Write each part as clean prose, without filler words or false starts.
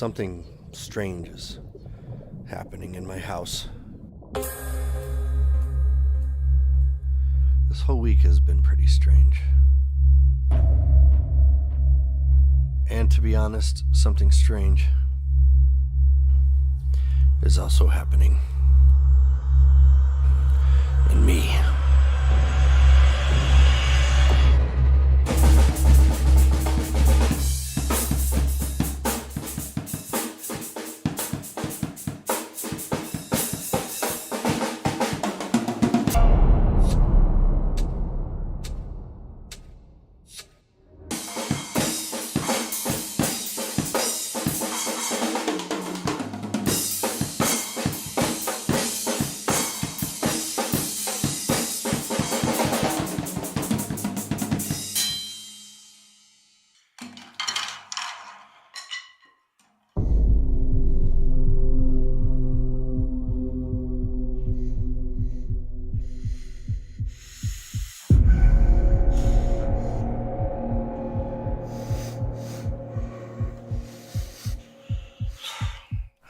Something strange is happening in my house. This whole week has been pretty strange. And to be honest, something strange is also happening in me.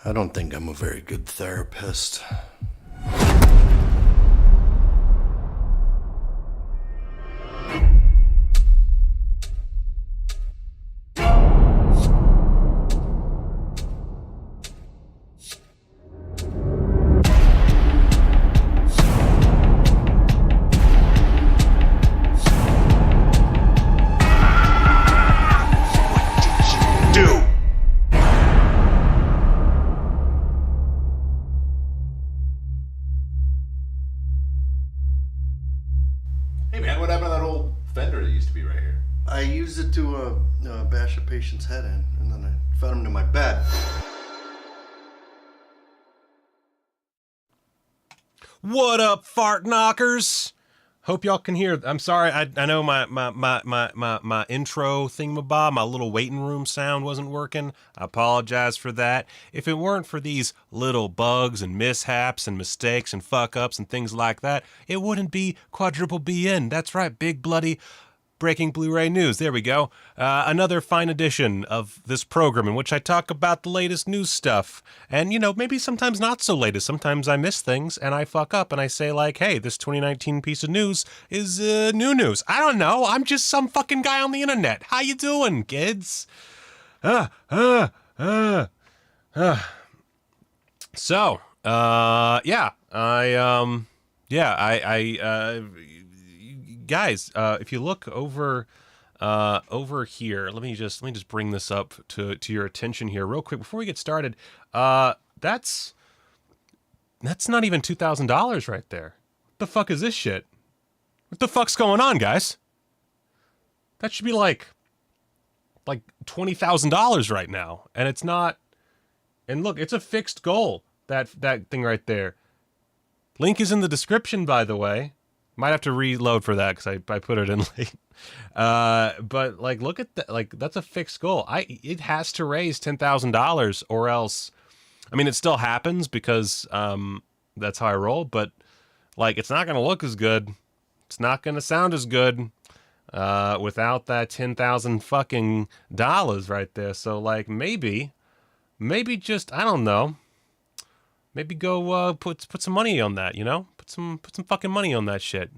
I don't think I'm a very good therapist. I used it to bash a patient's head in, and then I fed him to my bed. What up, fart knockers? Hope y'all can hear. I'm sorry, I know my intro thingamabob, my little waiting room sound wasn't working. I apologize for that. If it weren't for these little bugs and mishaps and mistakes and fuck-ups and things like that, it wouldn't be quadruple BN. That's right, big bloody breaking Blu-ray news. There we go. Another fine edition of this program in which I talk about the latest news stuff. And, you know, maybe sometimes not so latest. Sometimes I miss things and I fuck up and I say like, hey, this 2019 piece of news is new news. I don't know. I'm just some fucking guy on the internet. How you doing, kids? So, guys, if you look over here, let me just bring this up to your attention here real quick before we get started. That's not even $2,000 right there. What the fuck is this shit? What the fuck's going on, guys? That should be like $20,000 right now, and it's not. And look, it's a fixed goal. That thing right there. Link is in the description, by the way. Might have to reload for that because I put it in late. But like, look at that. Like, that's a fixed goal. It has to raise $10,000 or else. I mean, it still happens because that's how I roll. But like, it's not gonna look as good. It's not gonna sound as good without that $10,000 fucking dollars right there. So like, maybe just, I don't know. Maybe go put some money on that, you know? Put some fucking money on that shit.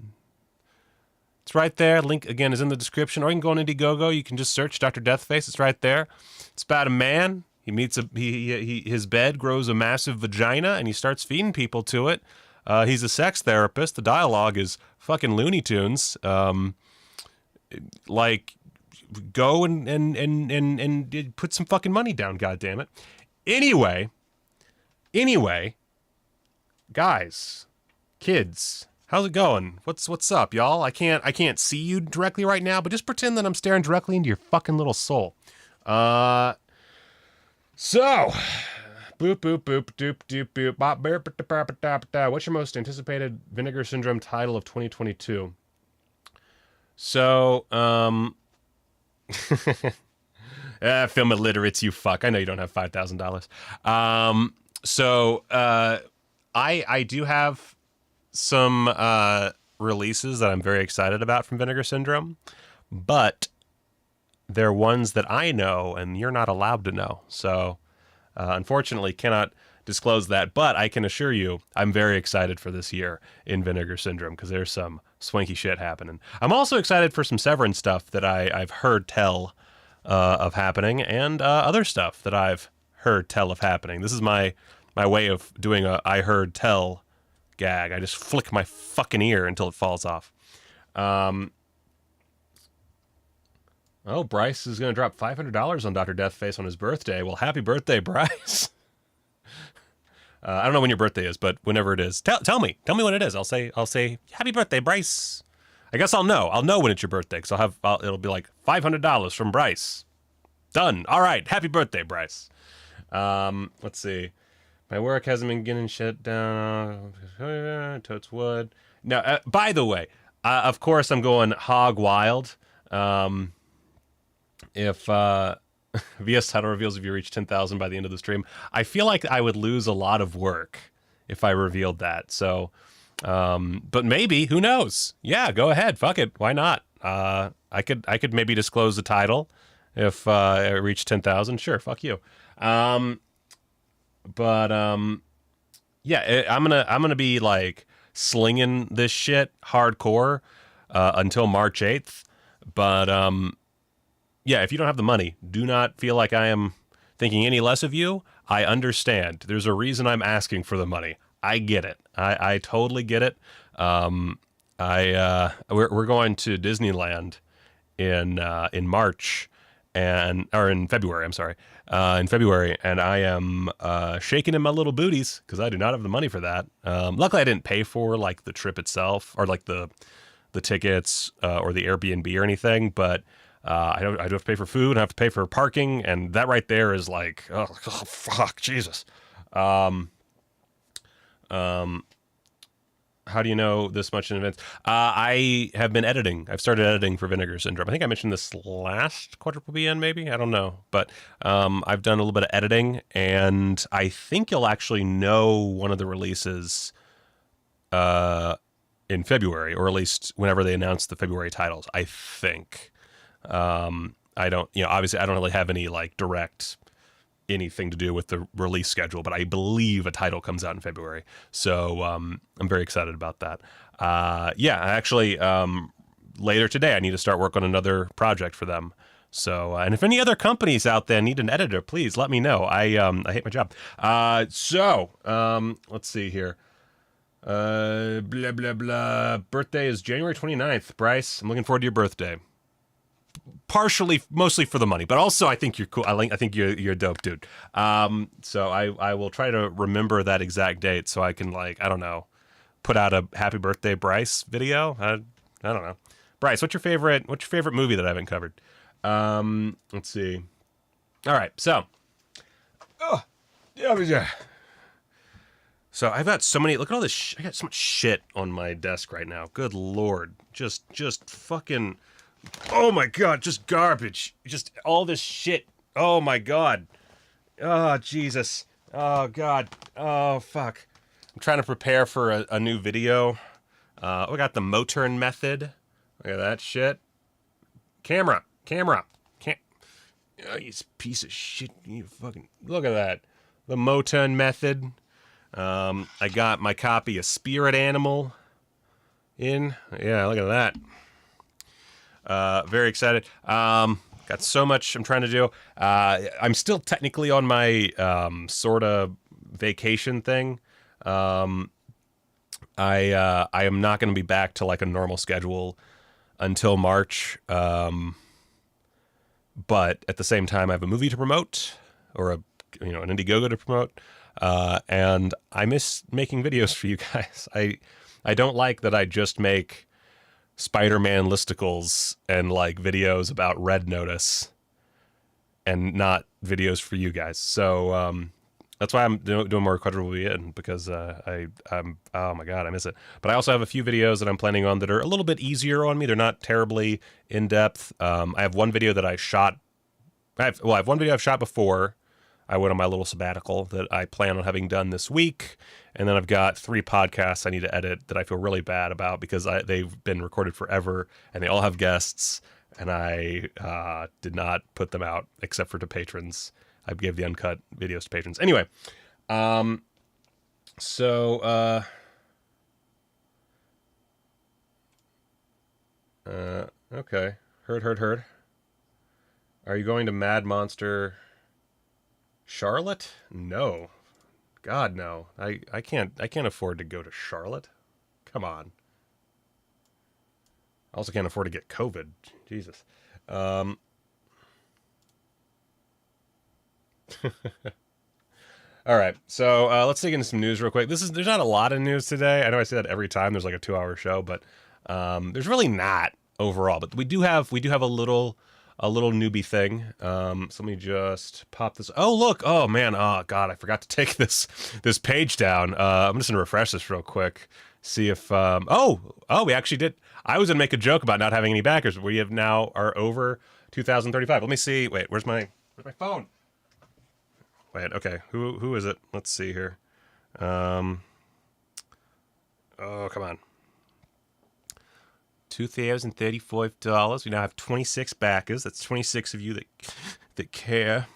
It's right there. Link again is in the description, or you can go on Indiegogo. You can just search Dr. Deathface. It's right there. It's about a man. He meets his bed grows a massive vagina, and he starts feeding people to it. He's a sex therapist. The dialogue is fucking Looney Tunes. Like, go and put some fucking money down. God damn it. Anyway, guys, kids, how's it going? What's up, y'all? I can't see you directly right now, but just pretend that I'm staring directly into your fucking little soul. So, boop boop boop doop doop boop bop burp. What's your most anticipated Vinegar Syndrome title of 2022? So, film illiterates, you fuck. I know you don't have $5,000. So, I do have some releases that I'm very excited about from Vinegar Syndrome, but they're ones that I know and you're not allowed to know. So Unfortunately, cannot disclose that, but I can assure you I'm very excited for this year in Vinegar Syndrome because there's some swanky shit happening. I'm also excited for some Severin stuff that I've heard tell of happening, and other stuff that I've heard tell of happening. This is my way of doing a I heard tell gag. I just flick my fucking ear until it falls off. Oh, Bryce is going to drop $500 on Dr. Deathface on his birthday. Well, happy birthday, Bryce. I don't know when your birthday is, but whenever it is, tell me when it is. I'll say happy birthday, Bryce. I guess I'll know when it's your birthday, because it'll be like $500 from Bryce. Done. All right. Happy birthday, Bryce. Let's see. My work hasn't been getting shut down. Totes wood. Now, by the way, of course I'm going hog wild. If VS title reveals if you reach 10,000 by the end of the stream, I feel like I would lose a lot of work if I revealed that. So, but maybe, who knows? Yeah, go ahead. Fuck it. Why not? I could maybe disclose the title if it reached 10,000. Sure. Fuck you. Yeah, I'm gonna be like slinging this shit hardcore until March 8th. But yeah, if you don't have the money, do not feel like I am thinking any less of you. I understand. There's a reason I'm asking for the money. I get it. I totally get it. We're going to Disneyland in March or in February. I'm sorry, in February, and I am shaking in my little booties because I do not have the money for that. Luckily, I didn't pay for like the trip itself or like the tickets or the Airbnb or anything, but I do have to pay for food and I have to pay for parking, and that right there is like, oh fuck, Jesus. How do you know this much in advance? I have been editing. I've started editing for Vinegar Syndrome. I think I mentioned this last quadruple BN, maybe. I don't know, but I've done a little bit of editing, and I think you'll actually know one of the releases in February, or at least whenever they announce the February titles. I think. I don't, obviously I don't really have any like direct anything to do with the release schedule, but I believe a title comes out in February. So, I'm very excited about that. Yeah, actually, later today, I need to start work on another project for them. So, and if any other companies out there need an editor, please let me know. I hate my job. Let's see here. Blah, blah, blah. Birthday is January 29th. Bryce, I'm looking forward to your birthday. Mostly for the money, but also I think you're cool. I think you're a dope dude. So I will try to remember that exact date so I can, like, I don't know, put out a happy birthday Bryce video. I don't know. Bryce, what's your favorite movie that I haven't covered? Let's see. All right, so so I've got so many. Look at all this. I got so much shit on my desk right now. Good Lord, just fucking. Oh my God, just garbage. Just all this shit. Oh my God. Oh, Jesus. Oh God. Oh, fuck. I'm trying to prepare for a new video. We got the Moturn method. Look at that shit. Camera. Oh, you piece of shit. You fucking. Look at that. The Moturn method. I got my copy of Spirit Animal in. Yeah, look at that. Very excited. Got so much I'm trying to do. I'm still technically on my sort of vacation thing. I am not going to be back to like a normal schedule until March. But at the same time, I have a movie to promote, or an Indiegogo to promote. And I miss making videos for you guys. I don't like that I just make Spider-Man listicles and like videos about Red Notice and not videos for you guys. So that's why I'm doing more quadruple BN, because I'm oh my God, I miss it. But I also have a few videos that I'm planning on that are a little bit easier on me. They're not terribly in depth. I have one video that I shot. I have one video I've shot before I went on my little sabbatical that I plan on having done this week. And then I've got 3 podcasts I need to edit that I feel really bad about because they've been recorded forever and they all have guests, and I did not put them out except for to patrons. I gave the uncut videos to patrons. Anyway, okay. Heard. Are you going to Mad Monster Charlotte? No. God, no. I can't afford to go to Charlotte. Come on. I also can't afford to get COVID. Jesus. All right, so let's dig into some news real quick. There's not a lot of news today. I know I say that every time there's like a 2-hour show, but there's really not overall. But we do have a little newbie thing. So let me just pop this. Oh look! Oh man! Oh god! I forgot to take this page down. I'm just gonna refresh this real quick. See if we actually did. I was gonna make a joke about not having any backers. We have now are over 2,035. Let me see. Wait, where's my phone? Wait, okay. Who is it? Let's see here. Oh, come on. $2,035. We now have 26 backers. That's 26 of you that care.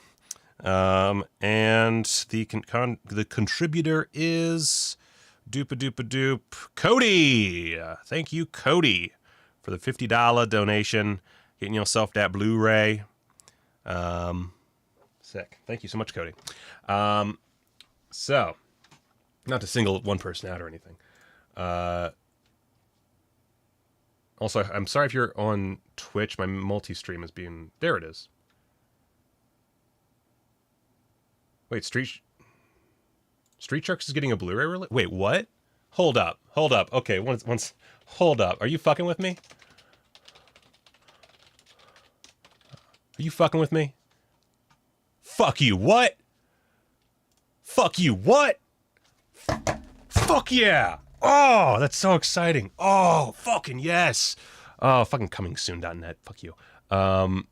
And the contributor is doop Cody. Thank you, Cody, for the $50 donation, getting yourself that Blu-ray. Sick. Thank you so much, Cody. So, not to single one person out or anything. Also, I'm sorry if you're on Twitch. My multi-stream is being... There it is. Wait, Street Sharks is getting a Blu-ray release? Wait, what? Hold up. Okay, once. Hold up. Are you fucking with me? Are you fucking with me? Fuck you, what? Fuck you, what? Fuck yeah! Oh, that's so exciting. Oh, fucking yes. Oh, fucking comingsoon.net. Fuck you. Oh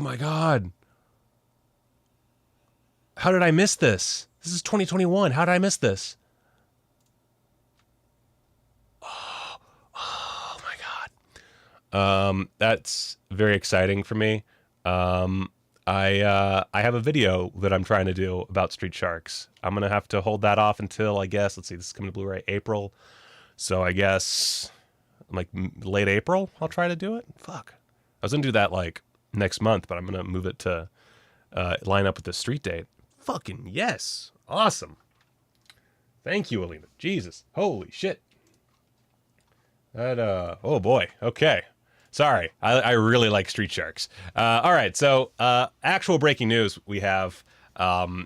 my god. How did I miss this? This is 2021. How did I miss this? Oh my god. That's very exciting for me. I have a video that I'm trying to do about Street Sharks. I'm gonna have to hold that off until, I guess, let's see, this is coming to Blu-ray April, so I guess like late April I'll try to do it. Fuck, I was gonna do that like next month, but I'm gonna move it to line up with the street date. Fucking yes, awesome. Thank you, Alina. Jesus, holy shit. That oh boy. Okay. Sorry, I really like Street Sharks. All right, so actual breaking news we have.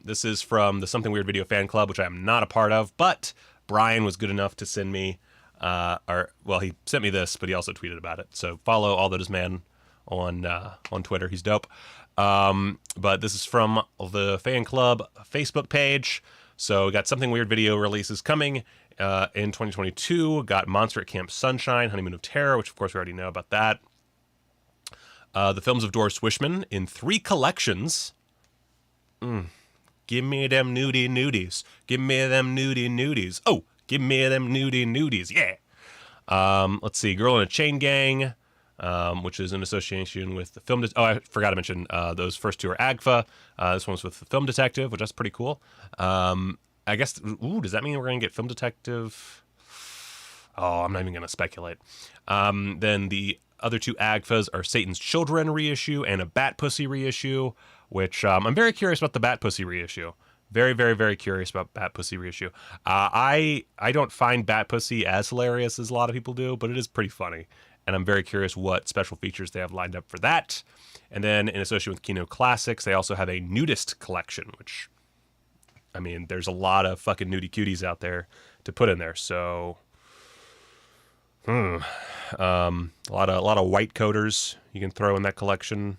This is from the Something Weird Video Fan Club, which I am not a part of, but Brian was good enough to send me, he sent me this, but he also tweeted about it. So follow All That Is Man on Twitter. He's dope. But this is from the fan club Facebook page. So we got Something Weird video releases coming in 2022. Got Monster at Camp Sunshine, Honeymoon of Terror, which of course we already know about that. The films of Doris Wishman in 3 collections. Give me them nudie nudies. Give me them nudie nudies. Oh, give me them nudie nudies. Yeah. Let's see. Girl in a Chain Gang, which is in association with the film. I forgot to mention those first 2 are AGFA. This one's with the Film Detective, which that's pretty cool. I guess, does that mean we're going to get Film Detective? Oh, I'm not even going to speculate. Then the other 2 AGFAs are Satan's Children reissue and a Bat Pussy reissue, which I'm very curious about the Bat Pussy reissue. Very, very, very curious about Bat Pussy reissue. I don't find Bat Pussy as hilarious as a lot of people do, but it is pretty funny. And I'm very curious what special features they have lined up for that. And then in association with Kino Classics, they also have a nudist collection, which... I mean, there's a lot of fucking nudie cuties out there to put in there. So, a lot of white coders you can throw in that collection.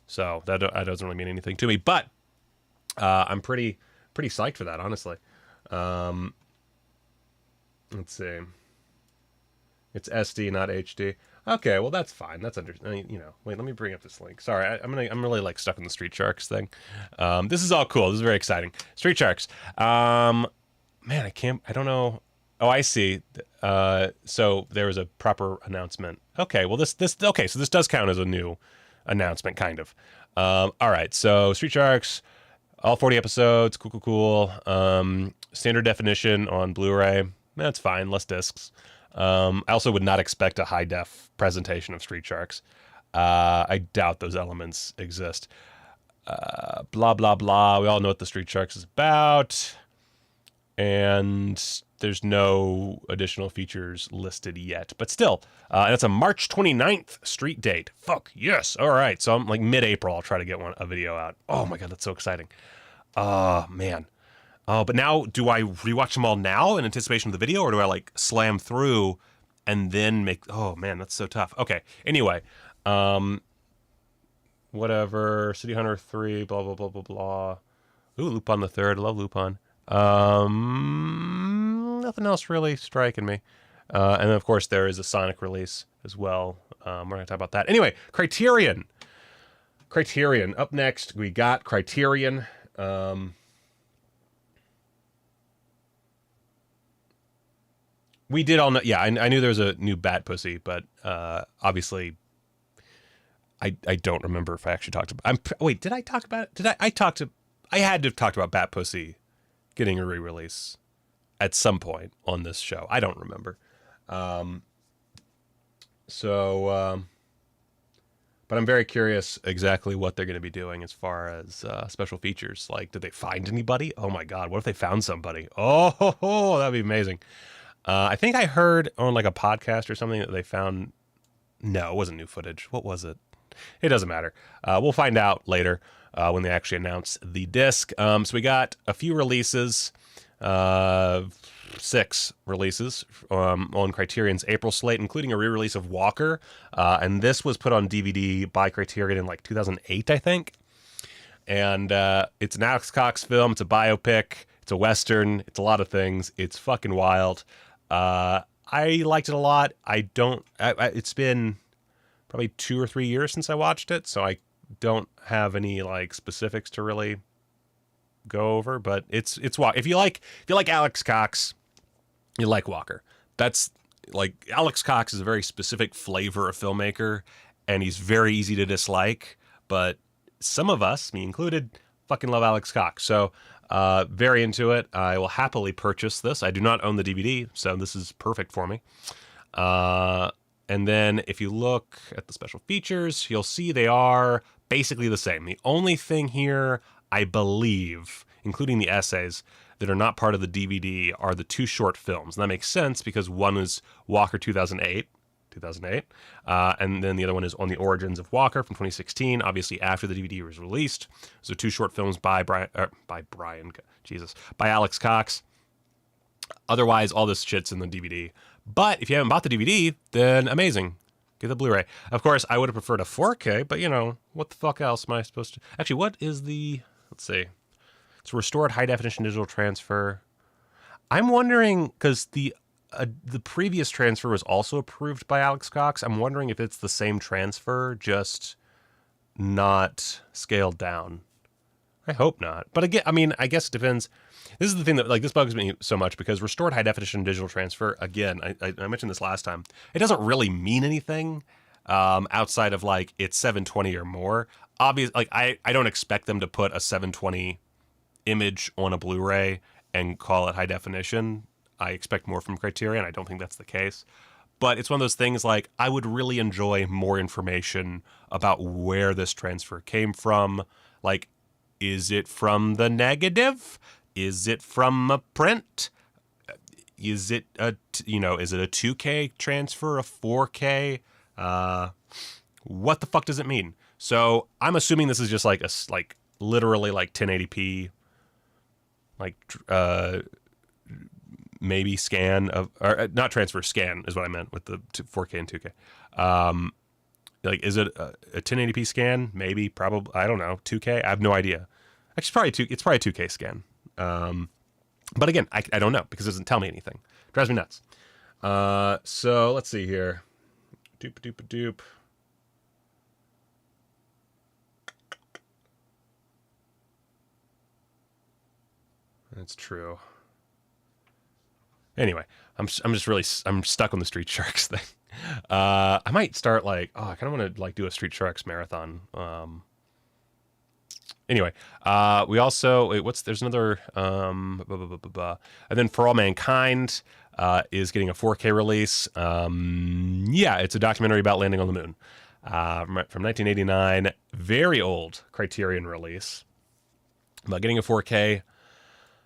So that doesn't really mean anything to me. But I'm pretty psyched for that, honestly. Let's see. It's SD, not HD. Okay, well that's fine. That's wait, let me bring up this link. Sorry, I'm really like stuck in the Street Sharks thing. This is all cool. This is very exciting. Street Sharks. Man, I don't know. Oh, I see. So there was a proper announcement. Okay, well this okay, so this does count as a new announcement, kind of. All right, so Street Sharks, all 40 episodes, cool. Standard definition on Blu-ray, that's fine, less discs. I also would not expect a high def presentation of Street Sharks. I doubt those elements exist. Blah, blah, blah. We all know what the Street Sharks is about. And there's no additional features listed yet. But still, that's a March 29th street date. Fuck, yes. All right. So I'm like mid-April, I'll try to get a video out. Oh my God, that's so exciting. Oh, man. Oh, but now, do I rewatch them all now in anticipation of the video, or do I like slam through and then make... Oh, man, that's so tough. Okay. Anyway, whatever. City Hunter 3, blah, blah, blah, blah, blah. Ooh, Lupin the Third. I love Lupin. Nothing else really striking me. And then, of course, there is a Sonic release as well. We're going to talk about that. Anyway, Criterion. Up next, we got Criterion. We did all know. Yeah, I knew there was a new Bat Pussy, but obviously, I don't remember if I actually talked about. Wait, did I talk about it? I had to have talked about Bat Pussy getting a re-release at some point on this show. I don't remember. But I'm very curious exactly what they're going to be doing as far as special features. Like, did they find anybody? Oh my God, what if they found somebody? Oh, that'd be amazing. I think I heard on like a podcast or something that they found. No, it wasn't new footage. What was it? It doesn't matter. We'll find out later when they actually announce the disc. So we got a few releases, 6 releases on Criterion's April slate, including a re-release of Walker. And this was put on DVD by Criterion in like 2008, I think. And it's an Alex Cox film. It's a biopic. It's a Western. It's a lot of things. It's fucking wild. I liked it a lot. It's been probably 2 or 3 years since I watched it, so I don't have any like specifics to really go over. But it's Walker. If you like Alex Cox, you like Walker. That's like Alex Cox is a very specific flavor of filmmaker, and he's very easy to dislike. But some of us, me included, fucking love Alex Cox. So very into it. I will happily purchase this. I do not own the DVD, so this is perfect for me. And then if you look at the special features, you'll see they are basically the same. The only thing here, I believe, including the essays that are not part of the DVD, are the 2 short films. And that makes sense because one is Walker 2008, and then the other one is On the Origins of Walker from 2016, obviously after the DVD was released. So 2 short films by Alex Cox. Otherwise, all this shit's in the DVD. But if you haven't bought the DVD, then amazing. Get the Blu-ray. Of course, I would have preferred a 4K, but what the fuck else am I supposed to... Actually, what is the... Let's see. It's restored high-definition digital transfer. I'm wondering, because the previous transfer was also approved by Alex Cox. I'm wondering if it's the same transfer, just not scaled down. I hope not. But again, I guess it depends. This is the thing that, like, this bugs me so much because restored high definition digital transfer, again, I mentioned this last time, it doesn't really mean anything outside of like it's 720 or more. Obviously, like I don't expect them to put a 720 image on a Blu-ray and call it high definition. I expect more from Criterion. I don't think that's the case. But it's one of those things like I would really enjoy more information about where this transfer came from. Like, is it from the negative? Is it from a print? Is it a 2K transfer, a 4K? What the fuck does it mean? So I'm assuming this is just like literally like 1080p, like maybe scan of, or not transfer, scan is what I meant with the 4K and 2K. Like, is it a 1080p scan? Maybe, probably, I don't know. 2K? I have no idea. Actually, it's probably a 2K scan. But again, I don't know because it doesn't tell me anything. It drives me nuts. So let's see here. Doop. That's true. Anyway, I'm stuck on the Street Sharks thing. I might start like, I kind of want to like do a Street Sharks marathon. Anyway, we also there's another and then For All Mankind is getting a 4K release. Yeah, it's a documentary about landing on the moon. From 1989, very old Criterion release. About getting a 4K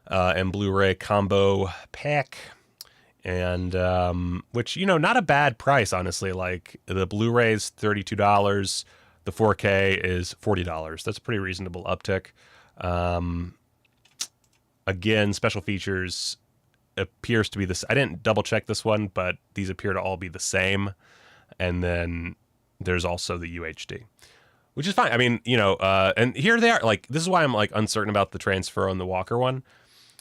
and Blu-ray combo pack, and which, not a bad price, honestly. Like, the Blu-ray's $32, the 4K is $40. That's a pretty reasonable uptick. Again, special features appears to be this. I didn't double check this one, but these appear to all be the same. And then there's also the UHD, which is fine. I mean, and here they are. Like, this is why I'm like uncertain about the transfer on the Walker one.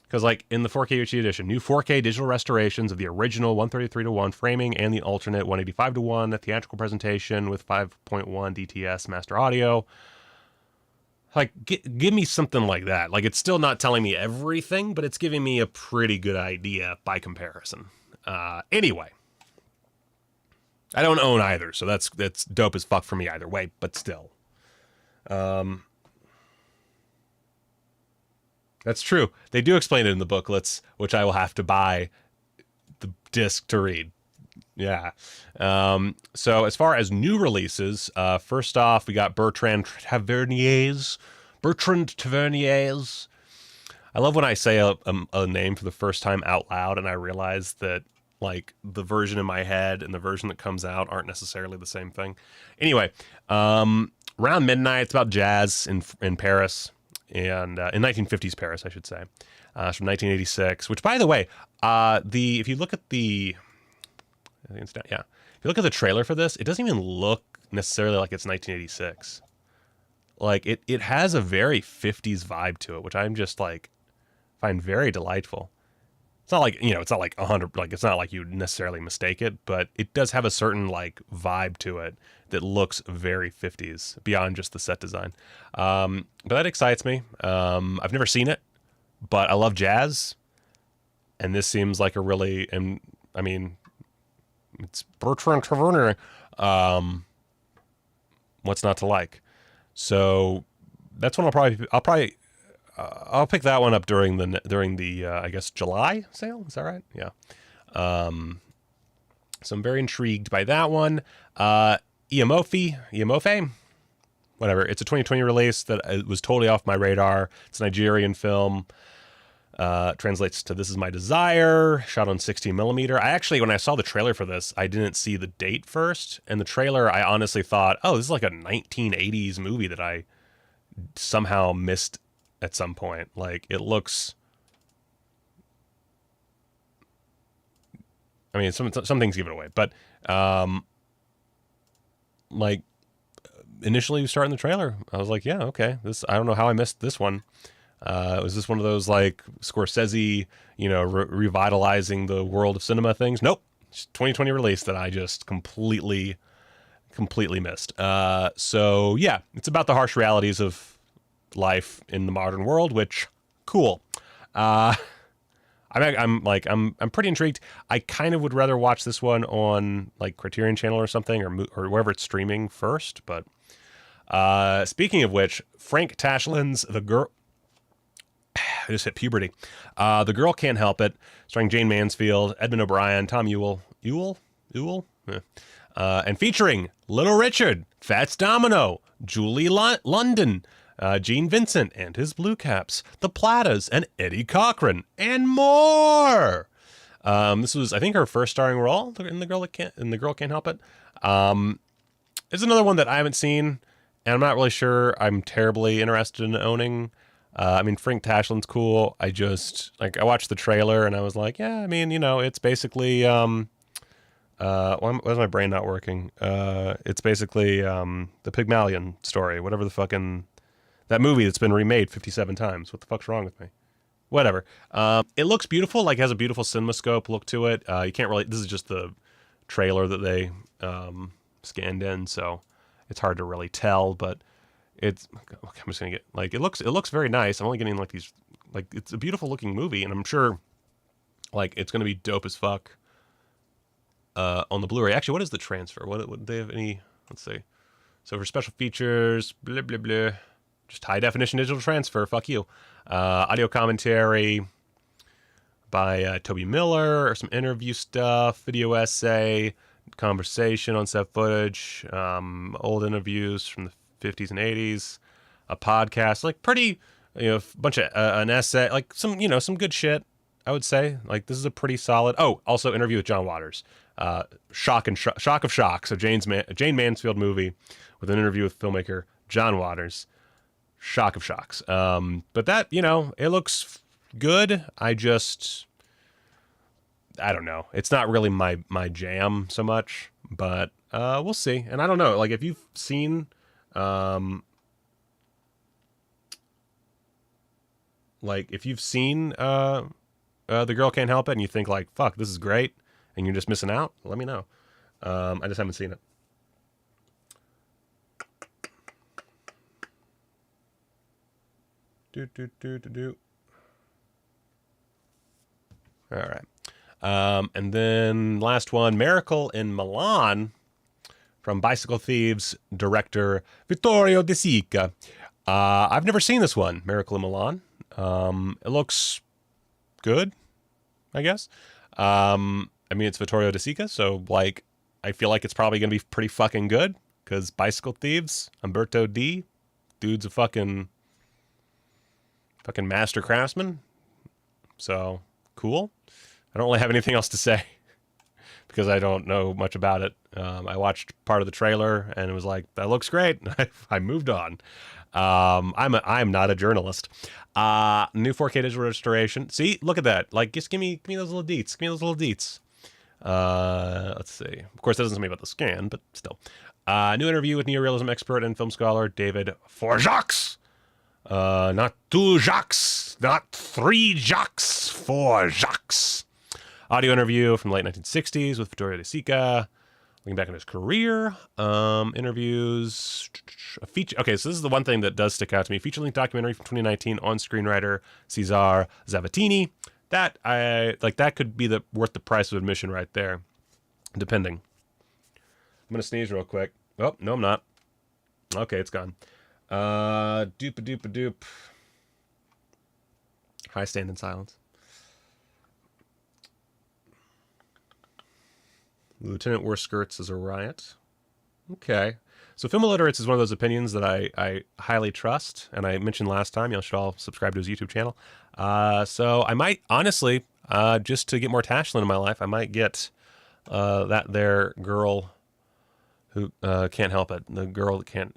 Because, like, in the 4K UHD edition, new 4K digital restorations of the original 133:1 framing and the alternate 185:1 theatrical presentation with 5.1 DTS master audio. Like, give me something like that. Like, it's still not telling me everything, but it's giving me a pretty good idea by comparison. Anyway, I don't own either, so that's dope as fuck for me either way, but still. That's true. They do explain it in the booklets, which I will have to buy the disc to read. Yeah. So as far as new releases, first off, we got Bertrand Tavernier's. I love when I say a name for the first time out loud, and I realize that, like, the version in my head and the version that comes out aren't necessarily the same thing. Anyway, Around Midnight, it's about jazz in Paris. And in 1950s Paris, I should say. It's from 1986, which, by the way, if you look at the, I think it's down, yeah. If you look at the trailer for this, it doesn't even look necessarily like it's 1986. Like, it has a very 50s vibe to it, which I'm just like find very delightful. It's not like, it's not like 100, like, it's not like you necessarily mistake it, but it does have a certain, like, vibe to it that looks very 50s beyond just the set design. But that excites me. I've never seen it, but I love jazz. And this seems like a really, and I mean, it's Bertrand Tavernier. What's not to like? So that's one I'll pick that one up during the I guess July sale. Is that right? Yeah. So I'm very intrigued by that one. Iamofe, whatever. It's a 2020 release that it was totally off my radar. It's a Nigerian film. Translates to This Is My Desire, shot on 16 millimeter. I actually, when I saw the trailer for this, I didn't see the date first. And the trailer, I honestly thought, oh, this is like a 1980s movie that I somehow missed at some point. Like, it looks, I mean, some things give it away, but like, initially starting the trailer, I was like, yeah, okay, I don't know how I missed this one. Was this one of those, like, Scorsese, revitalizing the world of cinema things? Nope. It's 2020 release that I just completely missed. So yeah, it's about the harsh realities of life in the modern world, which, cool. I'm pretty intrigued. I kind of would rather watch this one on, like, Criterion Channel or something, or wherever it's streaming first. But speaking of which, Frank Tashlin's The Girl. I just hit puberty. The Girl Can't Help It, starring Jane Mansfield, Edmund O'Brien, Tom Ewell, and featuring Little Richard, Fats Domino, Julie London, Gene Vincent and his Blue Caps, the Plattas, and Eddie Cochran, and more. This was, I think, her first starring role in The Girl Can't Help It. It's another one that I haven't seen, and I'm not really sure I'm terribly interested in owning. I mean, Frank Tashlin's cool. I watched the trailer and I was like, yeah, I mean, it's basically, why is my brain not working? It's basically, the Pygmalion story, whatever the fucking, that movie that's been remade 57 times. What the fuck's wrong with me? Whatever. It looks beautiful, like, has a beautiful CinemaScope look to it. You can't really, this is just the trailer that they, scanned in, so it's hard to really tell, but I'm just gonna get, like, it looks very nice. I'm only getting, like, these, like, it's a beautiful looking movie, and I'm sure, like, it's gonna be dope as fuck on the Blu-ray. Actually, what is the transfer? What do they have any? Let's see. So for special features, blah blah blah, just high definition digital transfer. Fuck you. Audio commentary by Toby Miller, or some interview stuff, video essay, conversation on set footage, old interviews from the 50s and 80s, a podcast, like pretty, bunch of an essay, like some good shit. I would say, like, this is a pretty solid. Oh, also interview with John Waters. Shock of Shocks, a Jane Mansfield movie with an interview with filmmaker John Waters. Shock of Shocks. But that, it looks good. I don't know. It's not really my jam so much, but we'll see. And I don't know, like, if you've seen The Girl Can't Help It and you think like, fuck, this is great, and you're just missing out, let me know. I just haven't seen it. All right. And then last one, Miracle in Milan, from Bicycle Thieves director Vittorio De Sica. I've never seen this one, Miracle in Milan. It looks good, I guess. It's Vittorio De Sica, so like, I feel like it's probably gonna be pretty fucking good, because Bicycle Thieves, Umberto D, dude's a fucking master craftsman. So cool. I don't really have anything else to say because I don't know much about it. I watched part of the trailer and it was like, that looks great. I moved on. I'm not a journalist. New 4K digital restoration. See, look at that. Like, just give me those little deets. Give me those little deets. Let's see. Of course, that doesn't tell me about the scan, but still. New interview with neorealism expert and film scholar David Forjacques. Not two Jacques, not three Jacques, four Jacques. Audio interview from the late 1960s with Vittorio De Sica, looking back on his career. Interviews, a feature. Okay, so this is the one thing that does stick out to me. Feature-length documentary from 2019 on screenwriter Cesar Zavattini. That could be worth the price of admission right there, depending. I'm gonna sneeze real quick. Oh no, I'm not. Okay, it's gone. Doop. High stand in silence. Lieutenant Wore Skirts is a riot. Okay. So Film Illiterates is one of those opinions that I highly trust, and I mentioned last time, you should all subscribe to his YouTube channel. So I might, honestly, just to get more Tashlin in my life, I might get that there girl who can't help it. The girl can't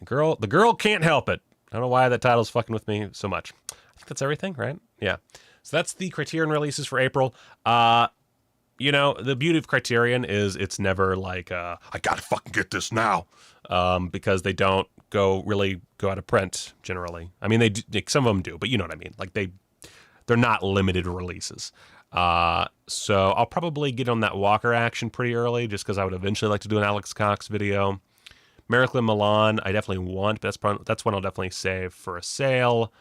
help it. I don't know why that title's fucking with me so much. I think that's everything, right? Yeah. So that's the Criterion releases for April. The beauty of Criterion is it's never like, I gotta fucking get this now, because they don't go out of print generally. I mean, some of them do, but you know what I mean. Like they're not limited releases. So I'll probably get on that Walker action pretty early, just because I would eventually like to do an Alex Cox video. Miracle in Milan, I definitely want, but that's one I'll definitely save for a sale.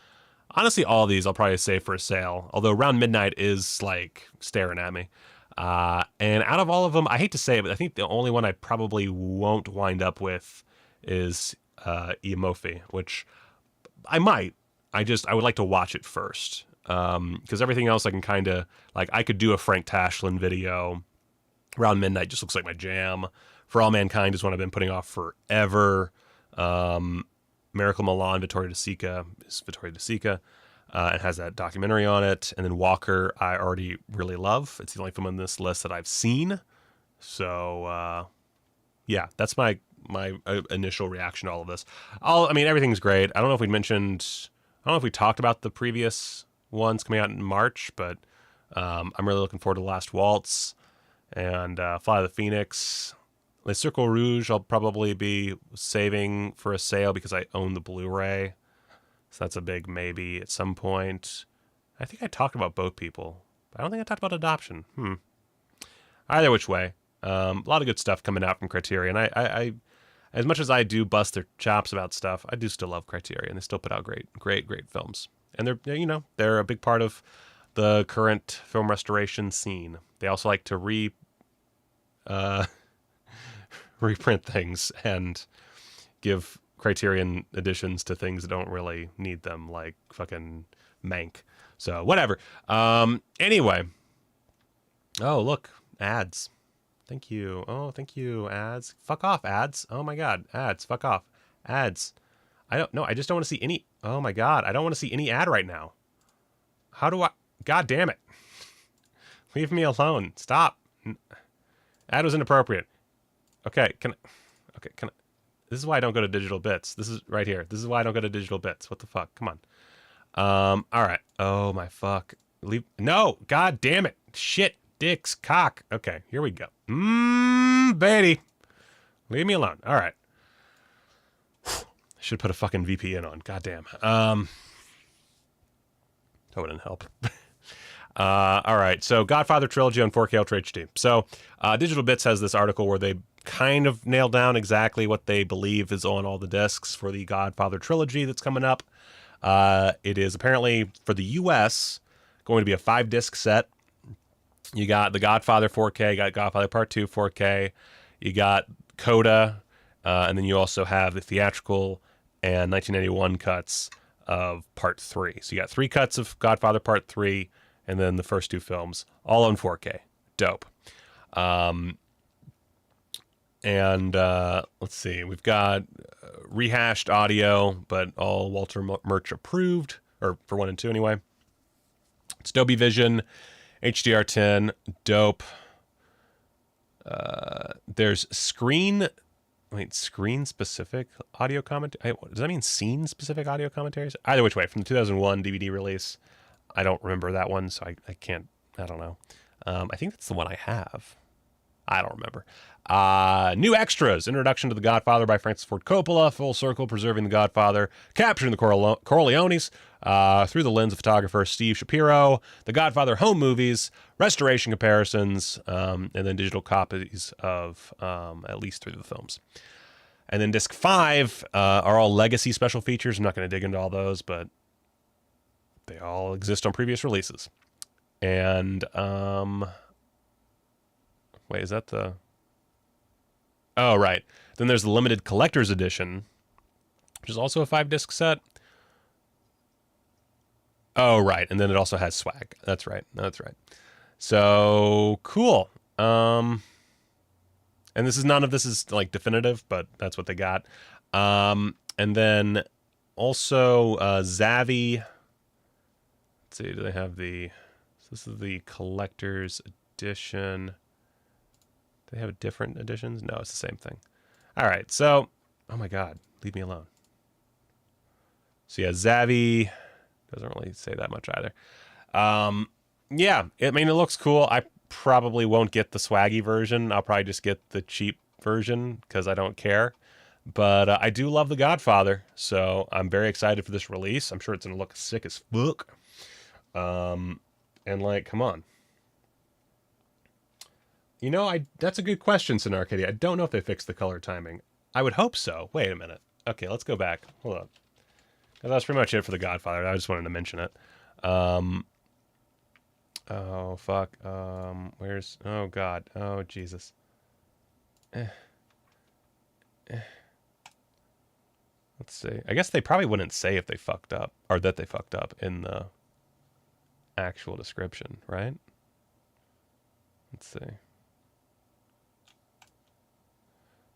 Honestly, all of these I'll probably save for a sale, although Around Midnight is like staring at me. And out of all of them, I hate to say it, but I think the only one I probably won't wind up with is Iamofi, which I might. I would like to watch it first, because everything else I can kind of, like, I could do a Frank Tashlin video. Around Midnight just looks like my jam. For All Mankind is one I've been putting off forever. Miracle Milan, Vittorio De Sica is Vittorio De Sica. It has that documentary on it. And then Walker, I already really love. It's the only film on this list that I've seen. So, yeah, that's my initial reaction to all of this. Everything's great. I don't know if we talked about the previous ones coming out in March, but I'm really looking forward to Last Waltz and Fly the Phoenix. Le Circle Rouge I'll probably be saving for a sale because I own the Blu-ray. So that's a big maybe at some point. I think I talked about Boat People. I don't think I talked about Adoption. Either which way. A lot of good stuff coming out from Criterion. I as much as I do bust their chops about stuff, I do still love Criterion. They still put out great films. And they're a big part of the current film restoration scene. They also like to reprint things and give Criterion editions to things that don't really need them, like fucking Mank. So whatever. Anyway. Oh, look, ads. Thank you. Oh, thank you, ads. Fuck off, ads. Oh my god, ads. Fuck off, ads. I don't know. I just don't want to see any. Oh my god, I don't want to see any ad right now. How do I? God damn it. Leave me alone. Stop. Ad was inappropriate. Okay, can I? This is why I don't go to Digital Bits. This is right here. This is why I don't go to Digital Bits. What the fuck? Come on. All right. Oh my fuck. Leave. No. God damn it. Shit. Dicks. Cock. Okay. Here we go. Baby. Leave me alone. All right. Should put a fucking VPN on. God damn. That wouldn't help. All right. So Godfather Trilogy on 4K Ultra HD. So Digital Bits has this article where they kind of nail down exactly what they believe is on all the discs for the Godfather Trilogy that's coming up. It is apparently, for the US, going to be a 5-disc set. You got the Godfather 4K, you got Godfather Part 2 4K, you got Coda, and then you also have the theatrical and 1991 cuts of Part 3. So you got 3 cuts of Godfather Part 3, and then the first 2 films, all on 4K. Dope. Let's see, we've got rehashed audio, but all Walter Murch approved, or for 1 and 2 anyway. It's Dolby Vision, HDR10, dope. There's screen-specific audio commentary. Does that mean scene-specific audio commentaries? Either which way, from the 2001 DVD release. I don't remember that one, so I can't, I don't know. I think that's the one I have. I don't remember. New extras. Introduction to The Godfather by Francis Ford Coppola. Full circle, preserving The Godfather. Capturing the Corleones through the lens of photographer Steve Shapiro. The Godfather home movies. Restoration comparisons. And then digital copies of at least 3 of the films. And then disc 5 are all legacy special features. I'm not going to dig into all those, but they all exist on previous releases. And wait, is that the... Oh, right. Then there's the limited collector's edition, which is also a 5-disc set. Oh, right. And then it also has swag. That's right. That's right. So, cool. And none of this is like definitive, but that's what they got. And then also Zavvi. Let's see, do they have the... So this is the collector's edition. They have different editions? No, it's the same thing. All right, so, oh my God, leave me alone. So yeah, Zavvi doesn't really say that much either. Yeah, I mean, it looks cool. I probably won't get the swaggy version. I'll probably just get the cheap version because I don't care. But I do love The Godfather, so I'm very excited for this release. I'm sure it's going to look sick as fuck. And like, come on. You know, that's a good question, Synarcady. I don't know if they fixed the color timing. I would hope so. Wait a minute. Okay, let's go back. Hold up. That's pretty much it for The Godfather. I just wanted to mention it. Oh, fuck. Where's... Oh, God. Oh, Jesus. Let's see. I guess they probably wouldn't say if they fucked up, or that they fucked up in the actual description, right? Let's see.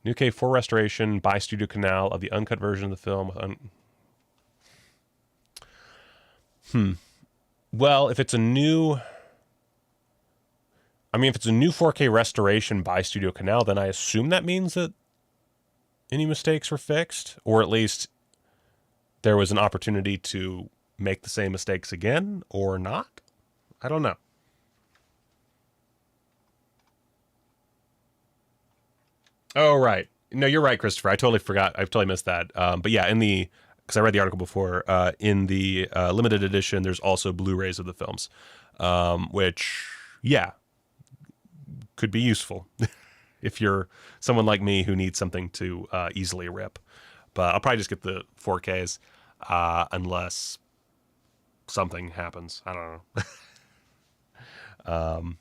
New K4 restoration by Studio Canal of the uncut version of the film. Well, if it's a new... I mean, if it's a new 4K restoration by Studio Canal, then I assume that means that any mistakes were fixed, or at least there was an opportunity to make the same mistakes again, or not? I don't know. Oh, right. No, you're right, Christopher. I totally forgot. I totally missed that. But yeah, because I read the article before, in the limited edition, there's also Blu-rays of the films, which, yeah, could be useful if you're someone like me who needs something to easily rip. But I'll probably just get the 4Ks unless something happens. I don't know.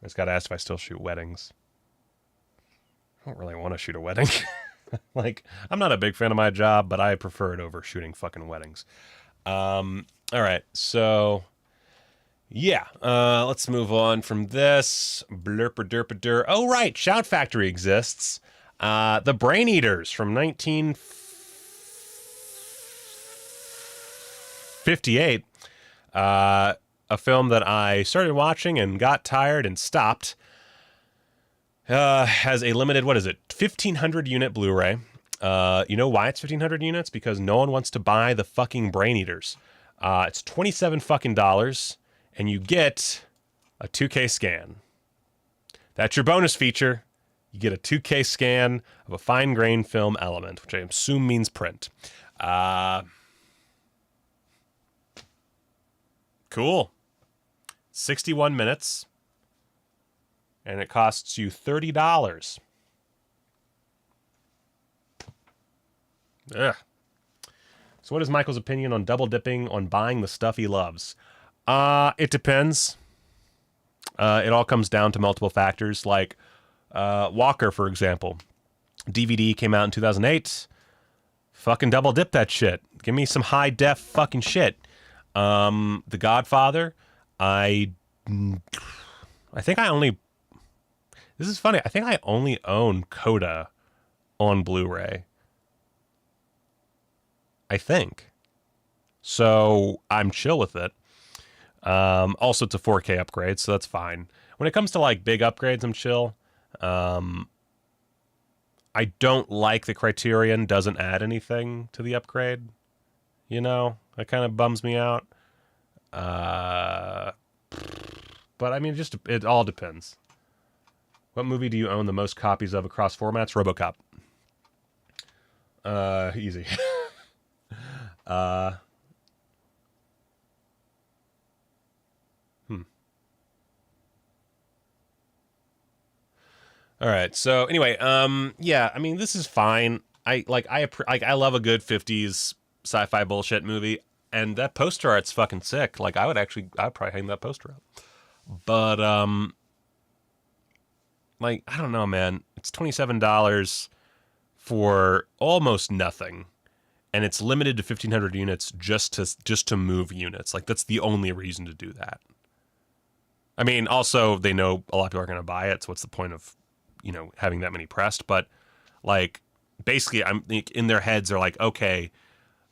I just got asked if I still shoot weddings. I don't really want to shoot a wedding. Like, I'm not a big fan of my job, but I prefer it over shooting fucking weddings. All right, so yeah, let's move on from this. Blurper-derper-der. Oh, right, Shout Factory exists. The Brain Eaters from 1958. A film that I started watching and got tired and stopped. Has a limited, 1,500 unit Blu-ray. You know why it's 1,500 units? Because no one wants to buy the fucking Brain Eaters. It's $27 fucking dollars, and you get a 2K scan. That's your bonus feature. You get a 2K scan of a fine-grained film element, which I assume means print. Cool. 61 minutes. And it costs you $30. Ugh. So what is Michael's opinion on double dipping on buying the stuff he loves? It depends. It all comes down to multiple factors. Like Walker, for example. DVD came out in 2008. Fucking double dip that shit. Give me some high def fucking shit. The Godfather. I think I only... This is funny. I think I only own Coda on Blu-ray. I think. So I'm chill with it. Also, it's a 4K upgrade, so that's fine. When it comes to like big upgrades, I'm chill. I don't like the Criterion doesn't add anything to the upgrade. You know, that kind of bums me out. But I mean, it all depends. What movie do you own the most copies of across formats? RoboCop. Easy. All right. So anyway, yeah. I mean, this is fine. I love a good 50s sci-fi bullshit movie, and that poster art's fucking sick. Like, I'd probably hang that poster up. But like, I don't know, man. It's $27 for almost nothing, and it's limited to 1,500 units just to move units. Like, that's the only reason to do that. I mean, also they know a lot of people are going to buy it, so what's the point of, having that many pressed? But like, basically, I'm in their heads, they're like, okay,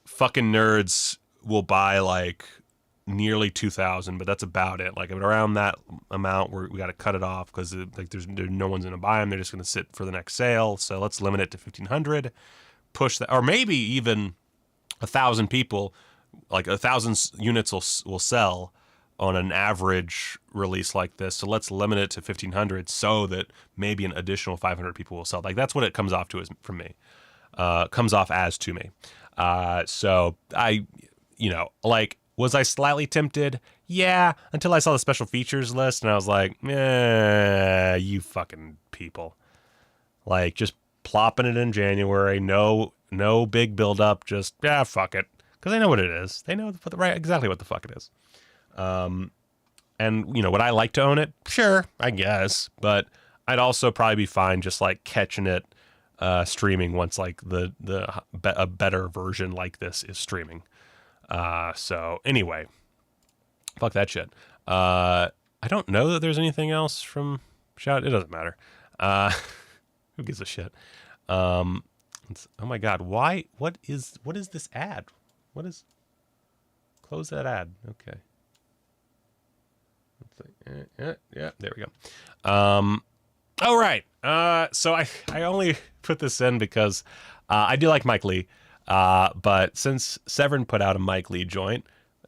fucking nerds will buy like nearly 2,000, but that's about it. Like, around that amount, we got to cut it off because like there's no one's gonna buy them. They're just gonna sit for the next sale. So let's limit it to 1,500. Push that, or maybe even 1,000 people, like 1,000 units will sell on an average release like this. So let's limit it to 1,500 so that maybe an additional 500 people will sell. Like, that's what it comes off to from me. Comes off as to me. So I, like, was I slightly tempted? Yeah, until I saw the special features list, and I was like, you fucking people. Like, just plopping it in January, no big build-up, just, fuck it. Because they know what it is. They know exactly what the fuck it is. And, would I like to own it? Sure, I guess. But I'd also probably be fine just, like, catching it streaming once, like, a better version like this is streaming. So anyway, fuck that shit. I don't know that there's anything else from Shout. It doesn't matter. Who gives a shit? Oh my God. Why? What is this ad? Close that ad. Okay. Yeah, there we go. All right. So I only put this in because, I do like Mike Lee. But since Severin put out a Mike Lee joint,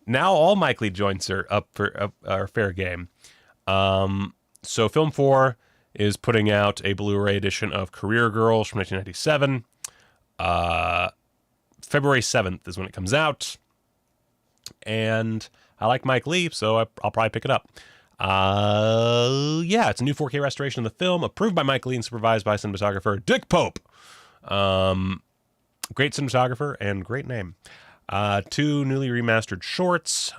now all Mike Lee joints are up for fair game. So Film 4 is putting out a Blu-ray edition of Career Girls from 1997. February 7th is when it comes out. And I like Mike Lee, so I'll probably pick it up. Yeah, it's a new 4K restoration of the film, approved by Mike Lee and supervised by cinematographer Dick Pope. Great cinematographer and great name. 2 newly remastered shorts,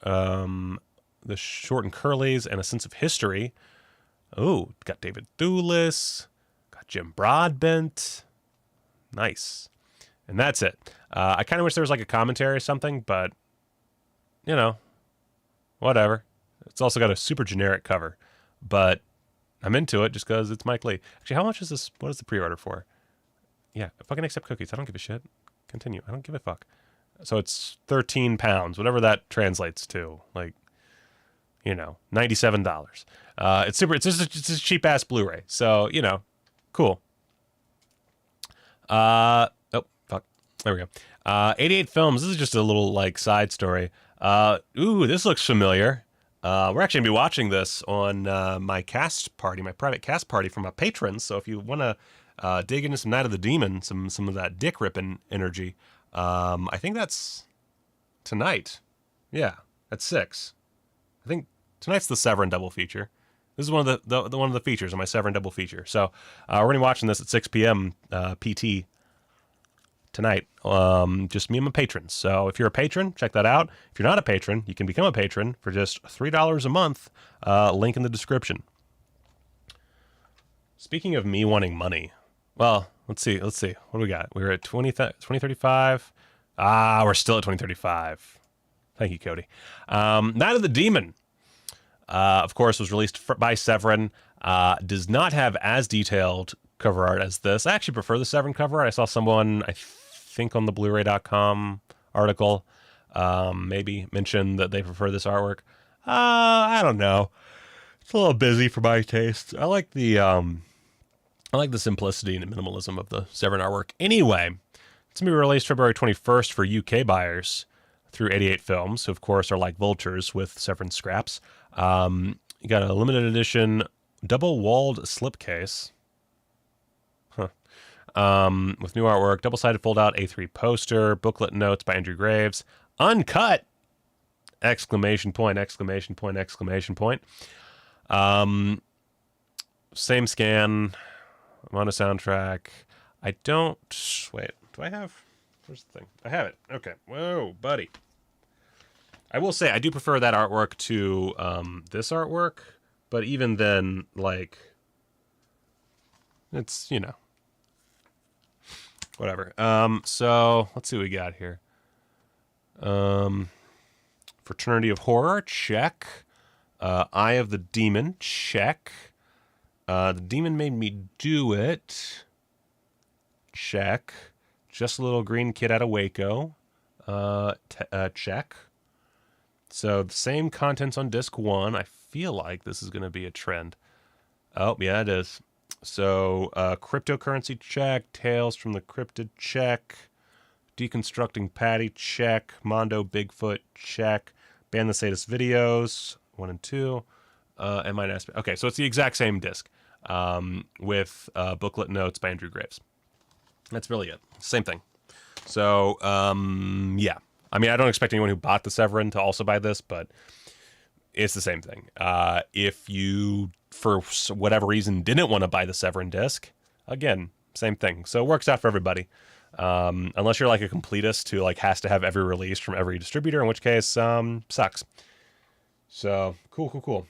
The Short and Curlies and A Sense of History, Oh, got David Thewlis, got Jim Broadbent. Nice. And that's it. I kind of wish there was like a commentary or something, but, you know, whatever. It's also got a super generic cover, but I'm into it just because it's Mike Lee. Actually, how much is this? What is the pre-order for? Yeah, fucking accept cookies. I don't give a shit. Continue. I don't give a fuck. So it's 13 pounds, whatever that translates to. Like, you know, $97. It's super. It's just a cheap ass Blu-ray. So, you know, cool. Oh, fuck. There we go. 88 Films. This is just a little like side story. Ooh, this looks familiar. We're actually gonna be watching this on my cast party, my private cast party for my patrons. So if you want to dig into some Night of the Demon, some of that dick ripping energy, I think that's tonight. Yeah, at 6. I think tonight's the Severin double feature. This is one of the one of the features of my Severin double feature. So we're gonna be watching this at 6 p.m. PT tonight. Just me and my patrons. So if you're a patron, check that out. If you're not a patron, you can become a patron for just $3 a month. Link in the description. Speaking of me wanting money, well, let's see. What do we got? We were at 2035. We're still at 2035. Thank you, Cody. Night of the Demon, of course, was released by Severin. Does not have as detailed cover art as this. I actually prefer the Severin cover art. I saw someone, I think on the Blu-ray.com article, maybe mention that they prefer this artwork. I don't know. It's a little busy for my taste. I like the simplicity and the minimalism of the Severin artwork. Anyway, it's gonna be released February 21st for UK buyers through 88 Films, who of course are like vultures with Severin scraps. You got a limited edition double-walled slipcase. With new artwork, double-sided fold-out A3 poster, booklet notes by Andrew Graves, uncut! Exclamation point, exclamation point, exclamation point. Same scan, mono soundtrack. I don't... Wait, do I have... Where's the thing? I have it. Okay. Whoa, buddy. I will say, I do prefer that artwork to this artwork, but even then, like... It's, you know... Whatever. So let's see what we got here. Fraternity of Horror, check. Eye of the Demon, check. The Demon Made Me Do It, check. Just a Little Green Kid Out of Waco, check. So the same contents on disc 1. I feel like this is going to be a trend. Oh, yeah, it is. So, Cryptocurrency, check. Tales from the Cryptid, check. Deconstructing Patty, check. Mondo Bigfoot, check. Ban the Sadist Videos, 1 and 2. And mine aspect. Okay, so it's the exact same disc with booklet notes by Andrew Graves. That's really it. Same thing. So, yeah. I mean, I don't expect anyone who bought the Severin to also buy this, but it's the same thing. If you, for whatever reason, didn't want to buy the Severin disc, again, same thing. So it works out for everybody. Unless you're like a completist who like has to have every release from every distributor, in which case, sucks. So, cool.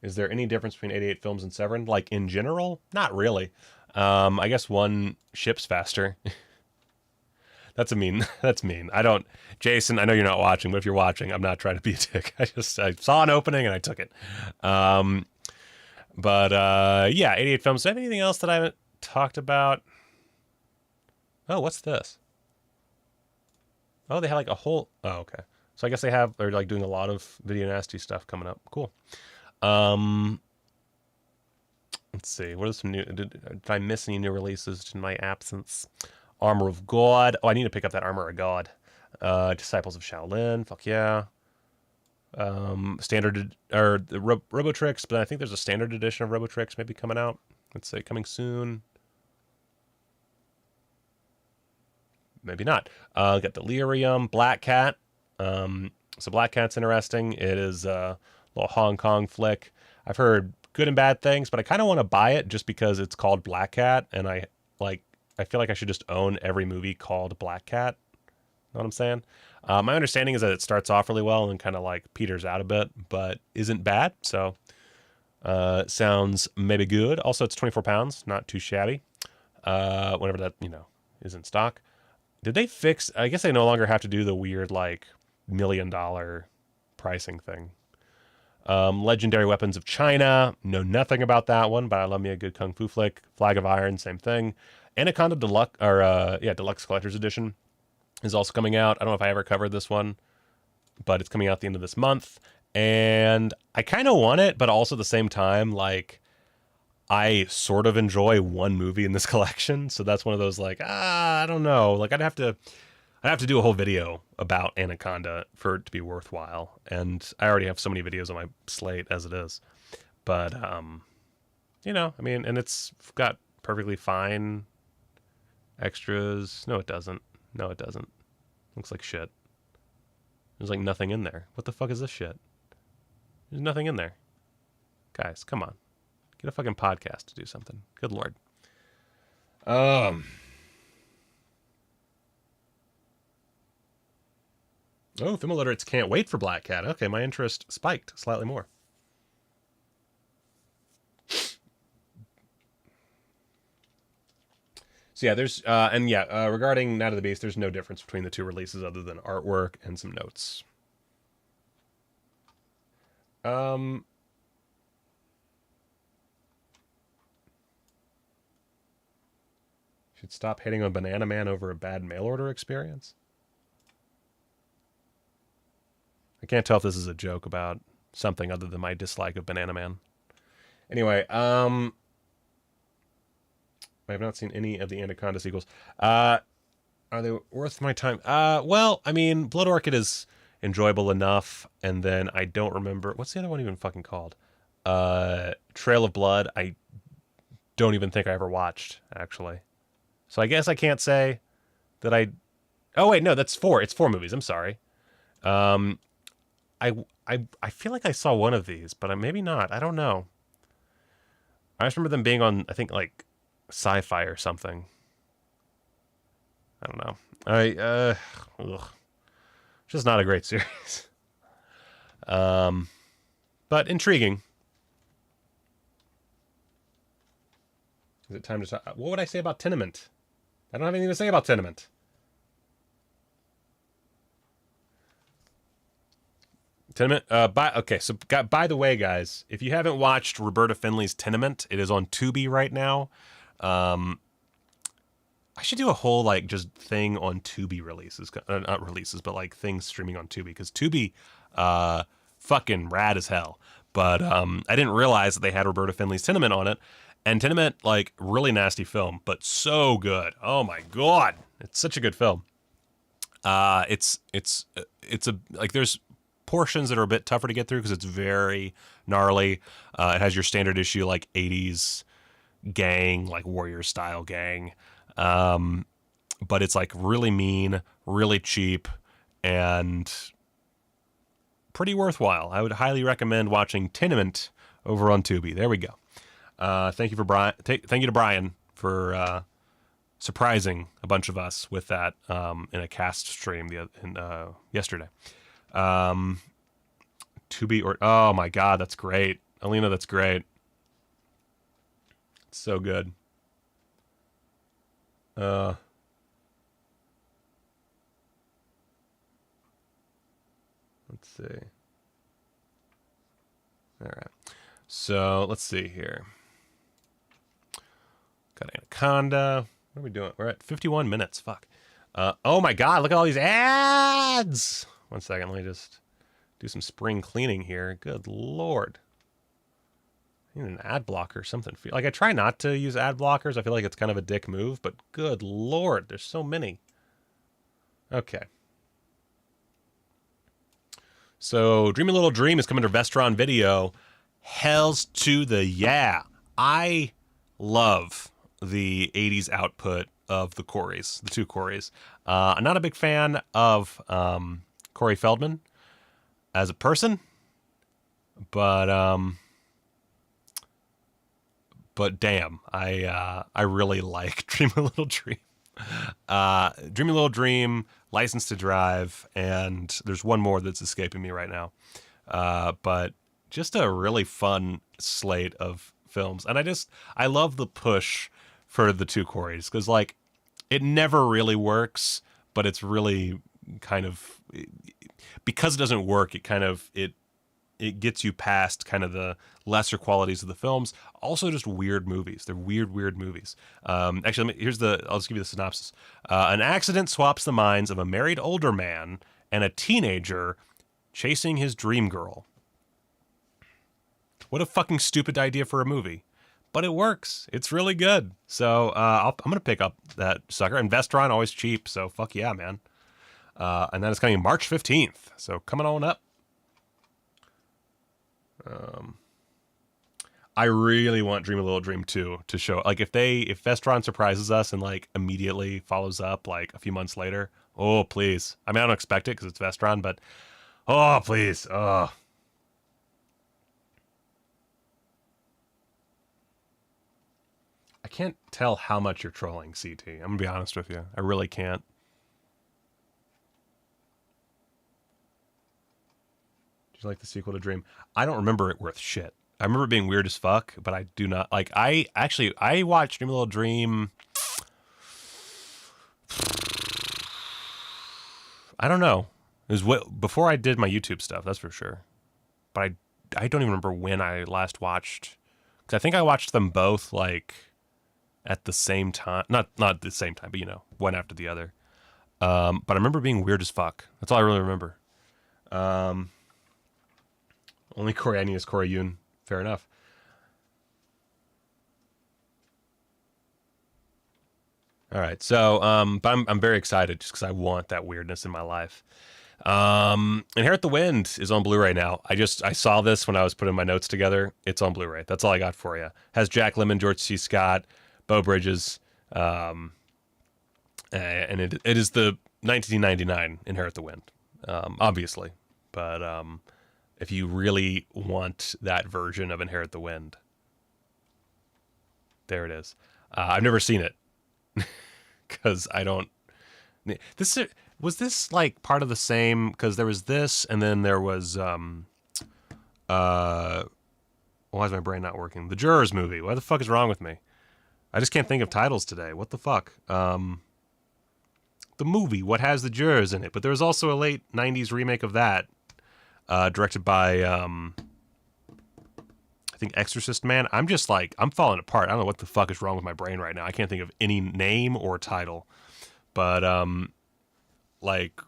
Is there any difference between 88 Films and Severin? Like, in general? Not really. I guess one ships faster. That's mean. Jason, I know you're not watching, but if you're watching, I'm not trying to be a dick. I saw an opening and I took it. Yeah, 88 Films. Do I have anything else that I haven't talked about? Oh, what's this? Oh, they have like a whole... Oh, okay. So I guess they're like doing a lot of Video Nasty stuff coming up. Cool. Let's see. What is some new... Did I miss any new releases in my absence? Armor of God. Oh, I need to pick up that Armor of God. Disciples of Shaolin. Fuck yeah. Standard... Or the Robotrix, but I think there's a standard edition of Robotrix maybe coming out. Let's say coming soon. Maybe not. Got Delirium, Black Cat. So Black Cat's interesting. It is a little Hong Kong flick. I've heard good and bad things, but I kind of want to buy it just because it's called Black Cat, and I feel like I should just own every movie called Black Cat. Know what I'm saying? My understanding is that it starts off really well and kind of like peters out a bit, but isn't bad. So sounds maybe good. Also, it's 24 pounds, not too shabby. Whenever that, is in stock. Did they fix, I guess they no longer have to do the weird like $1 million pricing thing. Legendary Weapons of China. Know nothing about that one, but I love me a good kung fu flick. Flag of Iron, same thing. Anaconda Deluxe, Deluxe Collector's Edition is also coming out. I don't know if I ever covered this one, but it's coming out at the end of this month. And I kind of want it, but also at the same time, like, I sort of enjoy one movie in this collection. So that's one of those like, I don't know. Like I'd have to do a whole video about Anaconda for it to be worthwhile. And I already have so many videos on my slate as it is. But, and it's got perfectly fine extras. No, it doesn't. Looks like shit. There's like nothing in there. What the fuck is this shit? There's nothing in there. Guys, come on. Get a fucking podcast to do something. Good Lord. Oh, film illiterates can't wait for Black Cat. Okay, my interest spiked slightly more. So yeah, there's regarding Night of the Beast, there's no difference between the two releases other than artwork and some notes. Should stop hating on Banana Man over a bad mail order experience. I can't tell if this is a joke about something other than my dislike of Banana Man. Anyway, I have not seen any of the Anaconda sequels. Are they worth my time? Well, I mean, Blood Orchid is enjoyable enough, and then I don't remember what's the other one even fucking called. Trail of Blood. I don't even think I ever watched, actually. So I guess I can't say that I. Oh wait, no, that's 4. It's 4 movies. I'm sorry. I feel like I saw one of these, but maybe not. I don't know. I just remember them being on, I think, like Sci-Fi or something. I don't know. Just not a great series. But intriguing. Is it time to talk? What would I say about Tenement? I don't have anything to say about Tenement. Tenement. By the way, guys, if you haven't watched Roberta Findlay's Tenement, it is on Tubi right now. I should do a whole like just thing on Tubi releases, not releases, but like things streaming on Tubi, because Tubi, fucking rad as hell. But I didn't realize that they had Roberta Findlay's Tenement on it, and Tenement, like, really nasty film, but so good. Oh my god, it's such a good film. It's there's portions that are a bit tougher to get through because it's very gnarly. It has your standard issue like 80s gang, like warrior style gang. But it's like really mean, really cheap, and pretty worthwhile. I would highly recommend watching Tenement over on Tubi. There we go. Thank you to Brian for surprising a bunch of us with that in a cast stream yesterday. Tubi oh my god, that's great. Alina, that's great. It's so good. Let's see. All right. So let's see here. Got Anaconda. What are we doing? We're at 51 minutes. Fuck. Oh my god, look at all these ads. One second, let me just do some spring cleaning here. Good lord. I need an ad blocker or something. Like, I try not to use ad blockers. I feel like it's kind of a dick move, but good lord, there's so many. Okay. So, Dreamy Little Dream is coming to Vestron Video. Hells to the yeah. I love the 80s output of the Coreys, the two Coreys. I'm not a big fan of Corey Feldman as a person, but damn, I really like Dreamy Little Dream. Dreamy Little Dream License to Drive, and there's one more that's escaping me right now. But just a really fun slate of films. And I love the push for the two Coreys, because like it never really works, but it's really kind of, because it doesn't work, it gets you past kind of the lesser qualities of the films. Also, just weird movies. They're weird movies. Actually, I'll just give you the synopsis. An accident swaps the minds of a married older man and a teenager chasing his dream girl. What a fucking stupid idea for a movie. But it works. It's really good. So I'm going to pick up that sucker. And Vestron, always cheap. So fuck yeah, man. And then it's coming March 15th. So coming on up. I really want Dream a Little Dream 2 to show, like, if Vestron surprises us and like immediately follows up like a few months later, oh please. I mean, I don't expect it because it's Vestron, but oh please. Oh. I can't tell how much you're trolling, CT. I'm gonna be honest with you. I really can't. Did you like the sequel to Dream? I don't remember it worth shit. I remember it being weird as fuck, but I do not like. I watched Dream a Little Dream. I don't know. It was before I did my YouTube stuff. That's for sure. But I don't even remember when I last watched. Because I think I watched them both like at the same time. Not at the same time, but you know, one after the other. But I remember being weird as fuck. That's all I really remember. Only Corey I need is Corey Yoon. Fair enough. All right, so but I'm very excited just because I want that weirdness in my life. Inherit the Wind is on Blu-ray now. I saw this when I was putting my notes together. It's on Blu-ray. That's all I got for you. Has Jack Lemmon, George C. Scott, Beau Bridges, and it is the 1999 Inherit the Wind, obviously, but if you really want that version of Inherit the Wind, there it is. I've never seen it because I don't. Was this like part of the same? Because there was this, and then there was why is my brain not working? The Jurors movie. What the fuck is wrong with me? I just can't think of titles today. What the fuck? The movie. What has the Jurors in it? But there was also a late '90s remake of that. Directed by, I think Exorcist Man. I'm falling apart. I don't know what the fuck is wrong with my brain right now. I can't think of any name or title. But, like,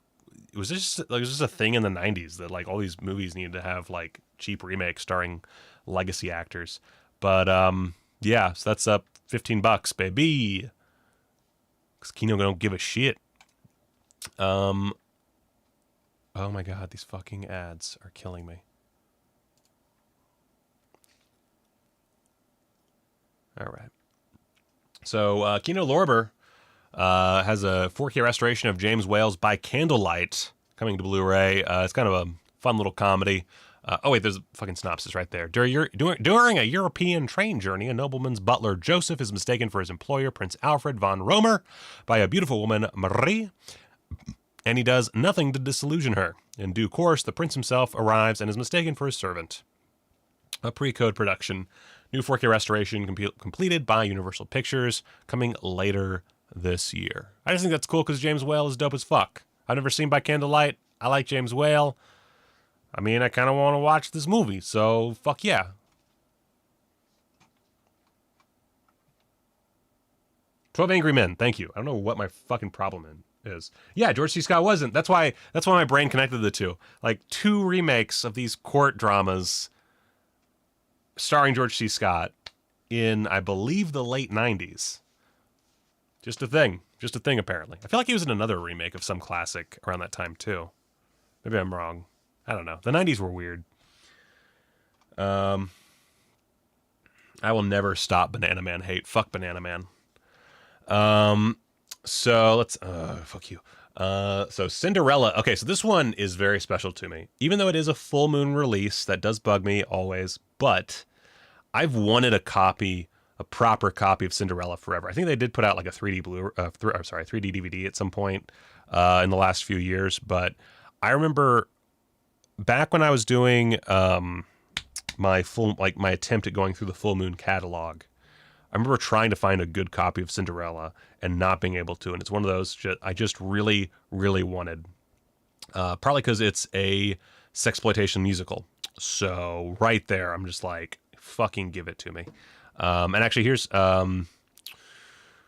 it was just a thing in the 90s that, like, all these movies needed to have, like, cheap remakes starring legacy actors. But, yeah, so that's up $15, baby. Because Kino don't give a shit. Oh my god, these fucking ads are killing me. All right. So, Kino Lorber has a 4K restoration of James Whale's By Candlelight coming to Blu-ray. It's kind of a fun little comedy. Oh wait, there's a fucking synopsis right there. During a European train journey, a nobleman's butler, Joseph, is mistaken for his employer, Prince Alfred von Romer, by a beautiful woman, Marie. And he does nothing to disillusion her. In due course, the prince himself arrives and is mistaken for his servant. A pre-code production. New 4K restoration completed by Universal Pictures, coming later this year. I just think that's cool because James Whale is dope as fuck. I've never seen By Candlelight. I like James Whale. I mean, I kind of want to watch this movie, so fuck yeah. 12 Angry Men, thank you. I don't know what my fucking problem is. Yeah, George C. Scott wasn't. That's why my brain connected the two. Like, two remakes of these court dramas starring George C. Scott in, I believe, the late 90s. Just a thing, apparently. I feel like he was in another remake of some classic around that time, too. Maybe I'm wrong. I don't know. The 90s were weird. I will never stop Banana Man hate. Fuck Banana Man. So let's, fuck you. So Cinderella. Okay, so this one is very special to me. Even though it is a full moon release, that does bug me always, but I've wanted a proper copy of Cinderella forever. I think they did put out like a 3D 3D DVD at some point. in the last few years. But I remember back when I was doing my attempt at going through the Full Moon catalog, I remember trying to find a good copy of Cinderella and not being able to. And it's one of those I just really, really wanted. Probably because it's a sexploitation musical. So right there, I'm just like, fucking give it to me. And actually, here's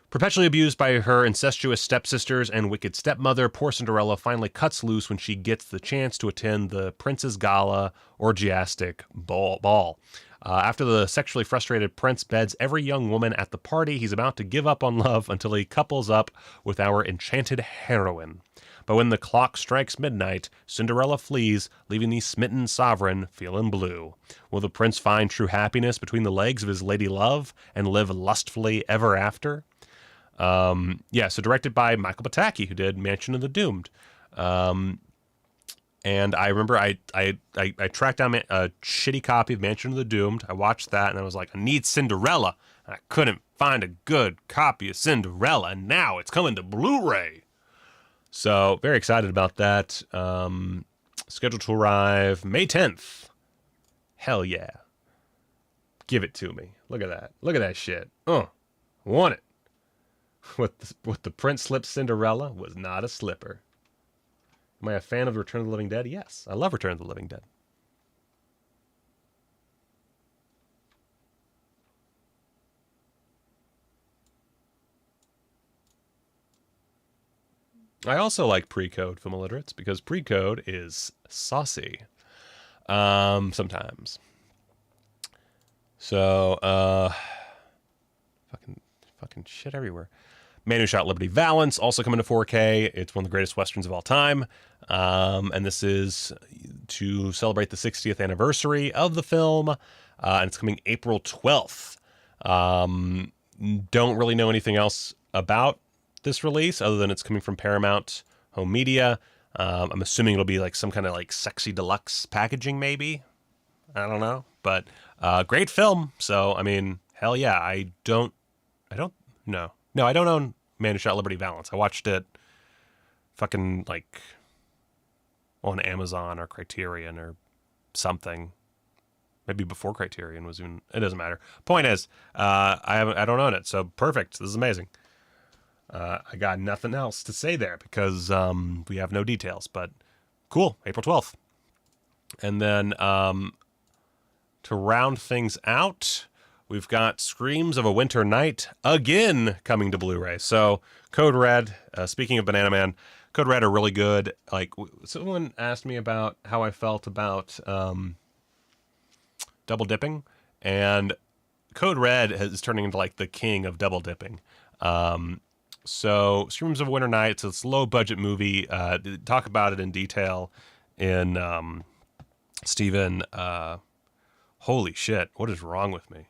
perpetually abused by her incestuous stepsisters and wicked stepmother, poor Cinderella finally cuts loose when she gets the chance to attend the Prince's Gala orgiastic ball. After the sexually frustrated prince beds every young woman at the party, he's about to give up on love until he couples up with our enchanted heroine. But when the clock strikes midnight, Cinderella flees, leaving the smitten sovereign feeling blue. Will the prince find true happiness between the legs of his lady love and live lustfully ever after? So directed by Michael Pataki, who did Mansion of the Doomed. And I remember I tracked down a shitty copy of Mansion of the Doomed. I watched that and I was like, I need Cinderella. And I couldn't find a good copy of Cinderella, and now it's coming to Blu-ray. So very excited about that. Scheduled to arrive May 10th. Hell yeah. Give it to me. Look at that. Look at that shit. Want it. What the prince slipped Cinderella was not a slipper. Am I a fan of Return of the Living Dead? Yes, I love Return of the Living Dead. I also like Pre-Code Film Illiterates because Pre-Code is saucy. Sometimes. So, fucking shit everywhere. Man Who Shot Liberty Valance, also coming to 4K. It's one of the greatest Westerns of all time. And this is to celebrate the 60th anniversary of the film. And it's coming April 12th. Don't really know anything else about this release other than it's coming from Paramount Home Media. I'm assuming it'll be like some kind of like sexy deluxe packaging, maybe. I don't know. But great film. So, I mean, hell yeah. I don't know. No, I don't own Man Who Shot Liberty Valance. I watched it fucking like on Amazon or Criterion or something. Maybe before Criterion was even. It doesn't matter. Point is, I don't own it. So perfect. This is amazing. I got nothing else to say there because we have no details. But cool. April 12th. And then to round things out, we've got Screams of a Winter Night again coming to Blu-ray. So Code Red, speaking of Banana Man, Code Red are really good. Like someone asked me about how I felt about double dipping, and Code Red is turning into like the king of double dipping. So Screams of a Winter Night, it's this low budget movie. Talk about it in detail in Steven. Holy shit, what is wrong with me?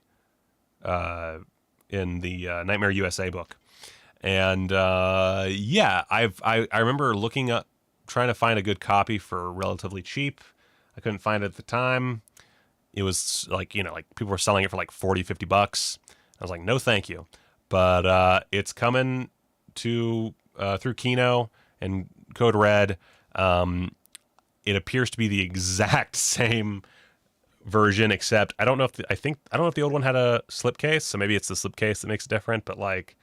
In the Nightmare USA book. And I remember looking up, trying to find a good copy for relatively cheap. I couldn't find it at the time. It was like, like people were selling it for like $40-$50. I was like, no thank you. But it's coming to through Kino and Code Red. It appears to be the exact same version, except I don't know if the old one had a slipcase, so maybe it's the slipcase that makes it different, but like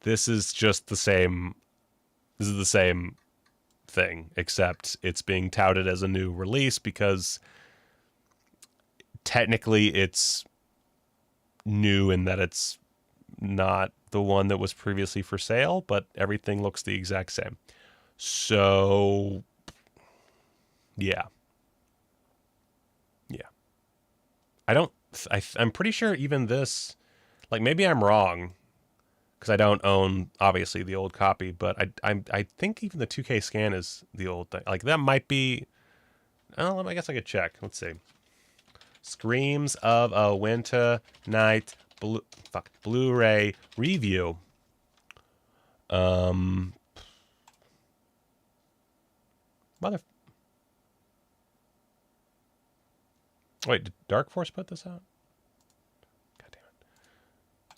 this is just the same. This is the same thing, except it's being touted as a new release because technically it's new in that it's not the one that was previously for sale, but everything looks the exact same. So yeah. I'm pretty sure even this, like maybe I'm wrong because I don't own obviously the old copy, but I think even the 2K scan is the old thing. Like that might be. Oh, I guess I could check. Let's see. Screams of a Winter Night Blu-ray review. Wait, did Dark Force put this out? God damn it.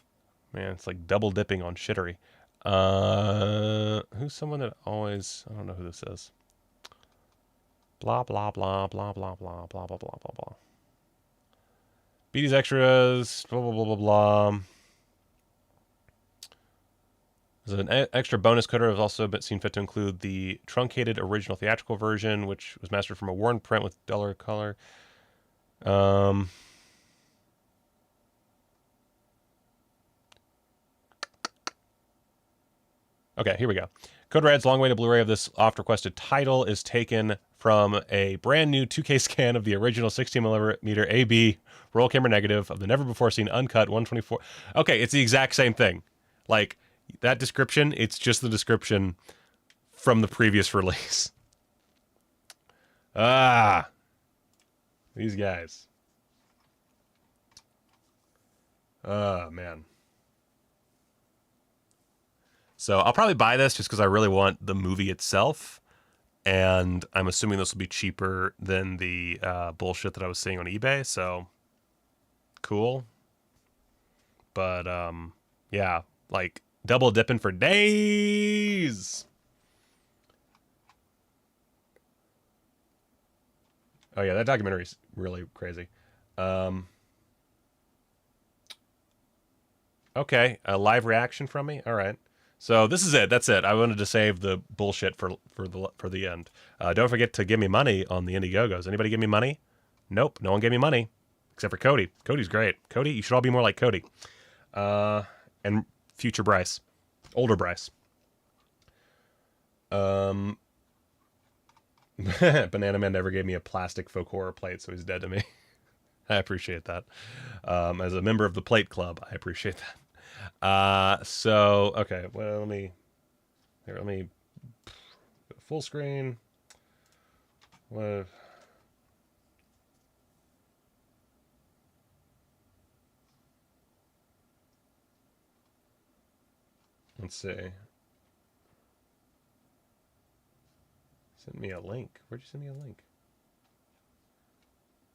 Man, it's like double dipping on shittery. Who's someone that always... I don't know who this is. Blah, blah, blah, blah, blah, blah, blah, blah, blah, blah, blah. BD's extras, blah, blah, blah, blah, blah. There's an extra bonus coder has also been seen fit to include the truncated original theatrical version, which was mastered from a worn print with duller color. Okay, here we go. Code Red's long-awaited Blu-ray of this oft-requested title is taken from a brand new 2K scan of the original 16mm AB roll camera negative of the never-before-seen uncut 124. Okay, it's the exact same thing. Like, that description, it's just the description from the previous release. Ah, these guys. Oh, man. So I'll probably buy this just because I really want the movie itself. And I'm assuming this will be cheaper than the bullshit that I was seeing on eBay. So, cool. But, yeah, like, double dipping for days. Oh, yeah, that documentary is really crazy. Okay, a live reaction from me? All right. So this is it. That's it. I wanted to save the bullshit for the end. Don't forget to give me money on the Indiegogos. Anybody give me money? Nope. No one gave me money except for Cody. Cody's great. Cody, you should all be more like Cody. And future Bryce, older Bryce. Banana Man never gave me a plastic faux horror plate, so he's dead to me. I appreciate that. As a member of the Plate Club, I appreciate that. So, okay, well, let me full screen. What? Let's see. Send me a link. Where'd you send me a link?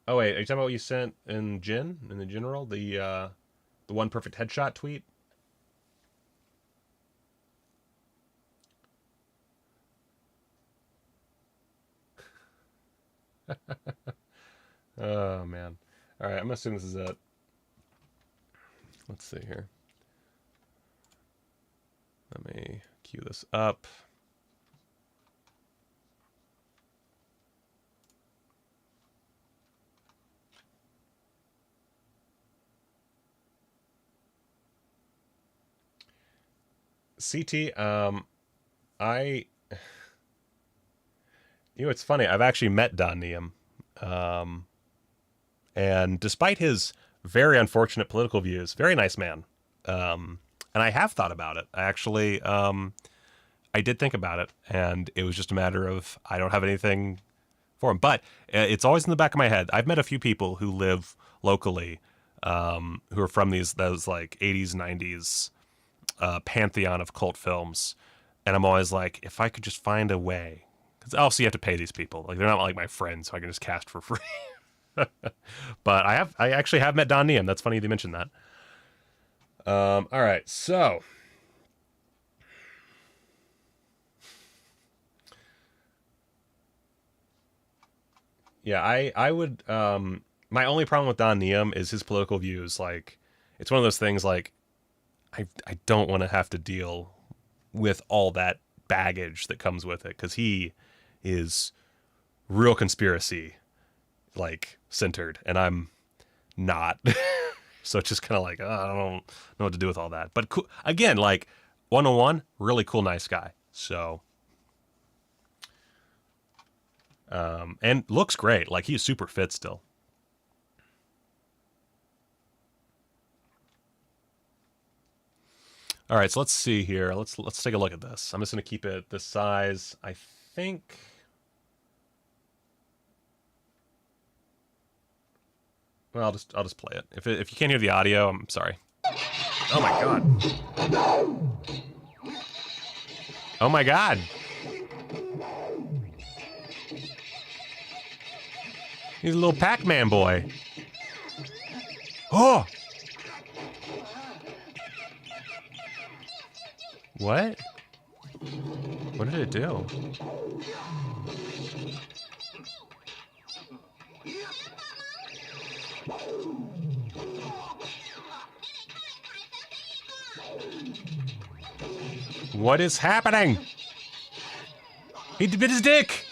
Oh wait, are you talking about what you sent in the general? The one perfect headshot tweet? Oh man. Alright, I'm gonna assume this is it. Let's see here. Let me cue this up. CT, it's funny. I've actually met Don Niem. And despite his very unfortunate political views, very nice man. And I have thought about it. I actually, I did think about it, and it was just a matter of I don't have anything for him. But it's always in the back of my head. I've met a few people who live locally, who are from those like 80s, 90s pantheon of cult films, and I'm always like, if I could just find a way, because also you have to pay these people. Like they're not like my friends, so I can just cast for free. But I actually have met Don Niem. That's funny they mentioned that. All right, so yeah, I would my only problem with Don Niem is his political views. Like it's one of those things like I don't want to have to deal with all that baggage that comes with it, because he is real conspiracy like centered, and I'm not. So it's just kind of like, I don't know what to do with all that. But cool. Again, like 101, really cool, nice guy. So, and looks great. Like he's super fit still. All right, so let's see here. Let's take a look at this. I'm just gonna keep it this size. I think. Well, I'll just play it. If you can't hear the audio, I'm sorry. Oh my god. Oh my god. He's a little Pac-Man boy. Oh. What? What did it do? What is happening? He bit his dick!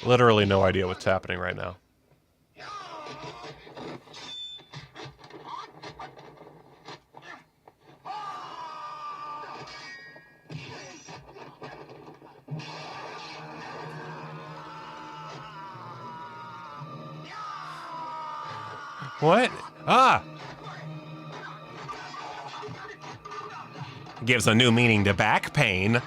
Literally no idea what's happening right now. What? Ah! Gives a new meaning to back pain.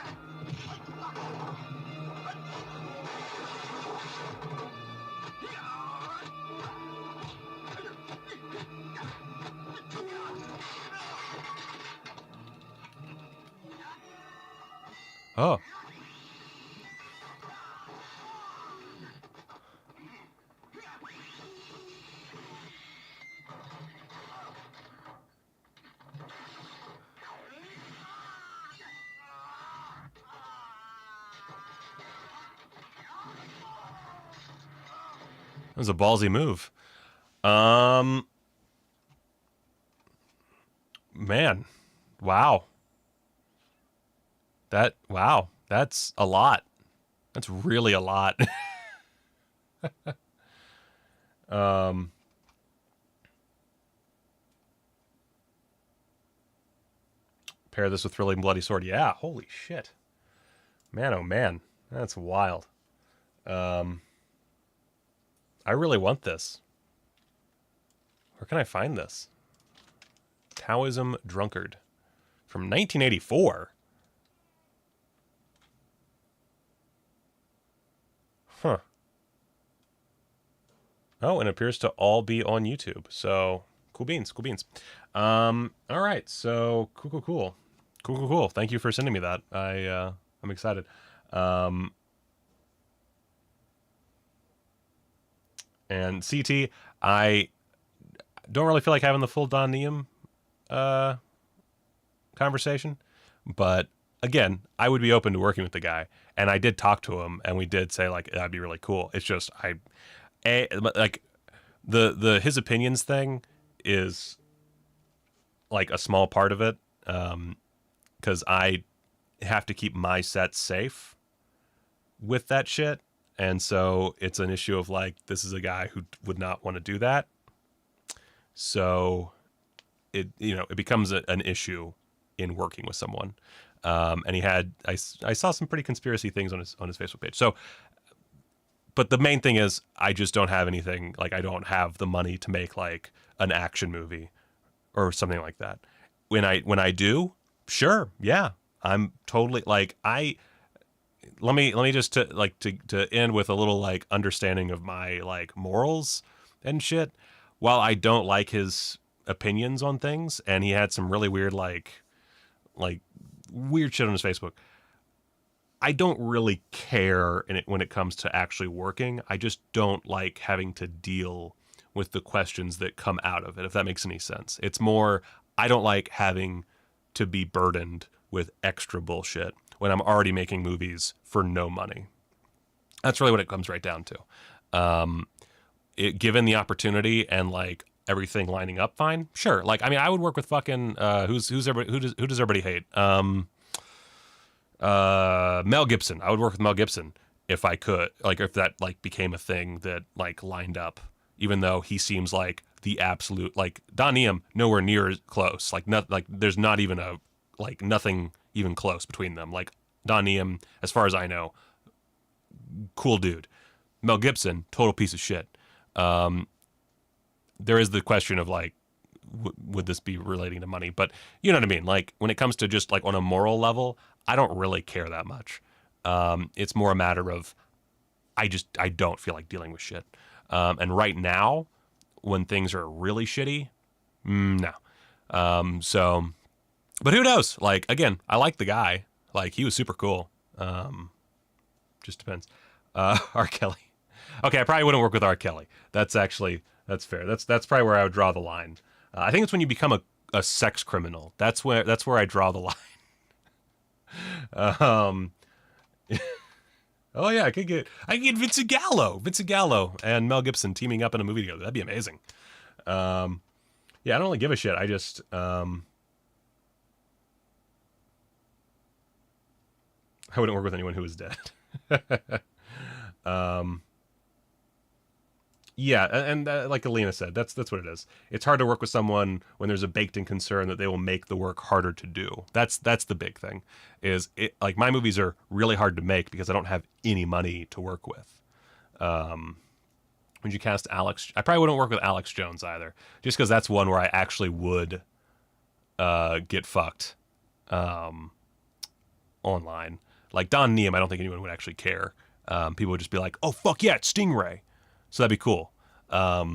Oh. That was a ballsy move. Man. Wow. Wow. That's a lot. That's really a lot. Pair this with Thrilling Bloody Sword. Yeah, holy shit. Man, oh man. That's wild. I really want this. Where can I find this? Taoism Drunkard. From 1984. Huh. Oh, and it appears to all be on YouTube. So, cool beans, cool beans. All right, so cool. Thank you for sending me that. I'm excited. And CT, I don't really feel like having the full Don Neum conversation, but again, I would be open to working with the guy, and I did talk to him, and we did say like that'd be really cool. It's just like his opinions thing is like a small part of it, because I have to keep my sets safe with that shit, and so it's an issue of like this is a guy who would not want to do that, so it becomes an issue in working with someone. And he had I saw some pretty conspiracy things on his Facebook page. So, but the main thing is I just don't have anything, like I don't have the money to make like an action movie or something like that. When I do, sure, yeah, I'm totally like let me just to end with a little like understanding of my like morals and shit. While I don't like his opinions on things, and he had some really weird like weird shit on his Facebook, I don't really care when it comes to actually working. I just don't like having to deal with the questions that come out of it, if that makes any sense. It's more, I don't like having to be burdened with extra bullshit when I'm already making movies for no money. That's really what it comes right down to. Given the opportunity and like everything lining up fine, sure. Like, I mean, I would work with fucking who does everybody hate? Mel Gibson. I would work with Mel Gibson if I could, like if that like became a thing that like lined up, even though he seems like the absolute, like Don Neum, nowhere near close. Like there's not even nothing even close between them. Like Don Neum, as far as I know, cool dude. Mel Gibson, total piece of shit. There is the question of like, would this be relating to money? But you know what I mean? Like when it comes to just like on a moral level, I don't really care that much. It's more a matter of, I don't feel like dealing with shit. And right now, when things are really shitty, no. So, but who knows? Like, again, I like the guy. Like, he was super cool. Just depends. R. Kelly. Okay, I probably wouldn't work with R. Kelly. That's fair. That's probably where I would draw the line. I think it's when you become a sex criminal. That's where I draw the line. Oh yeah, I could get Vincent Gallo and Mel Gibson teaming up in a movie together. That'd be amazing. Yeah, I don't really give a shit. I just I wouldn't work with anyone who was dead. Yeah, and like Alina said, that's what it is. It's hard to work with someone when there's a baked-in concern that they will make the work harder to do. That's the big thing. Is it like my movies are really hard to make because I don't have any money to work with. Would you cast Alex? I probably wouldn't work with Alex Jones either, just because that's one where I actually would get fucked online. Like Don Neum, I don't think anyone would actually care. People would just be like, "Oh fuck yeah, it's Stingray." So that'd be cool. But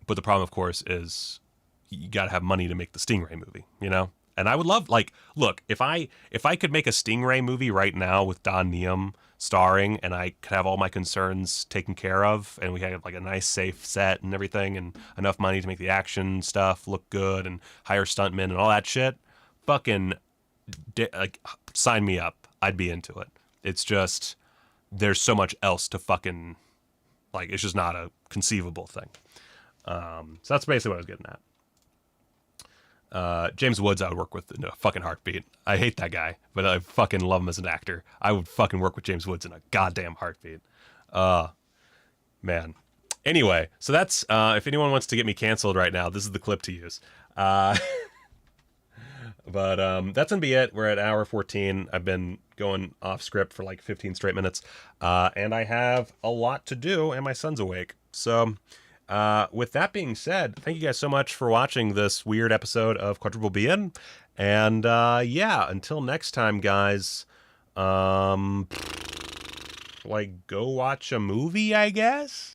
the problem, of course, is you got to have money to make the Stingray movie, you know? And I would love, like, look, if I could make a Stingray movie right now with Don Neum starring and I could have all my concerns taken care of and we had like a nice safe set and everything and enough money to make the action stuff look good and hire stuntmen and all that shit, fucking like sign me up. I'd be into it. It's just there's so much else to fucking like, it's just not a conceivable thing. So that's basically what I was getting at. James Woods I would work with in a fucking heartbeat. I hate that guy, but I fucking love him as an actor. I would fucking work with James Woods in a goddamn heartbeat. Man. Anyway, so that's, if anyone wants to get me canceled right now, this is the clip to use. But that's gonna be it. We're at hour 14. I've been going off script for like 15 straight minutes, and I have a lot to do, and my son's awake. So, with that being said, thank you guys so much for watching this weird episode of Quadruple BN, and yeah, until next time, guys. Like, go watch a movie, I guess.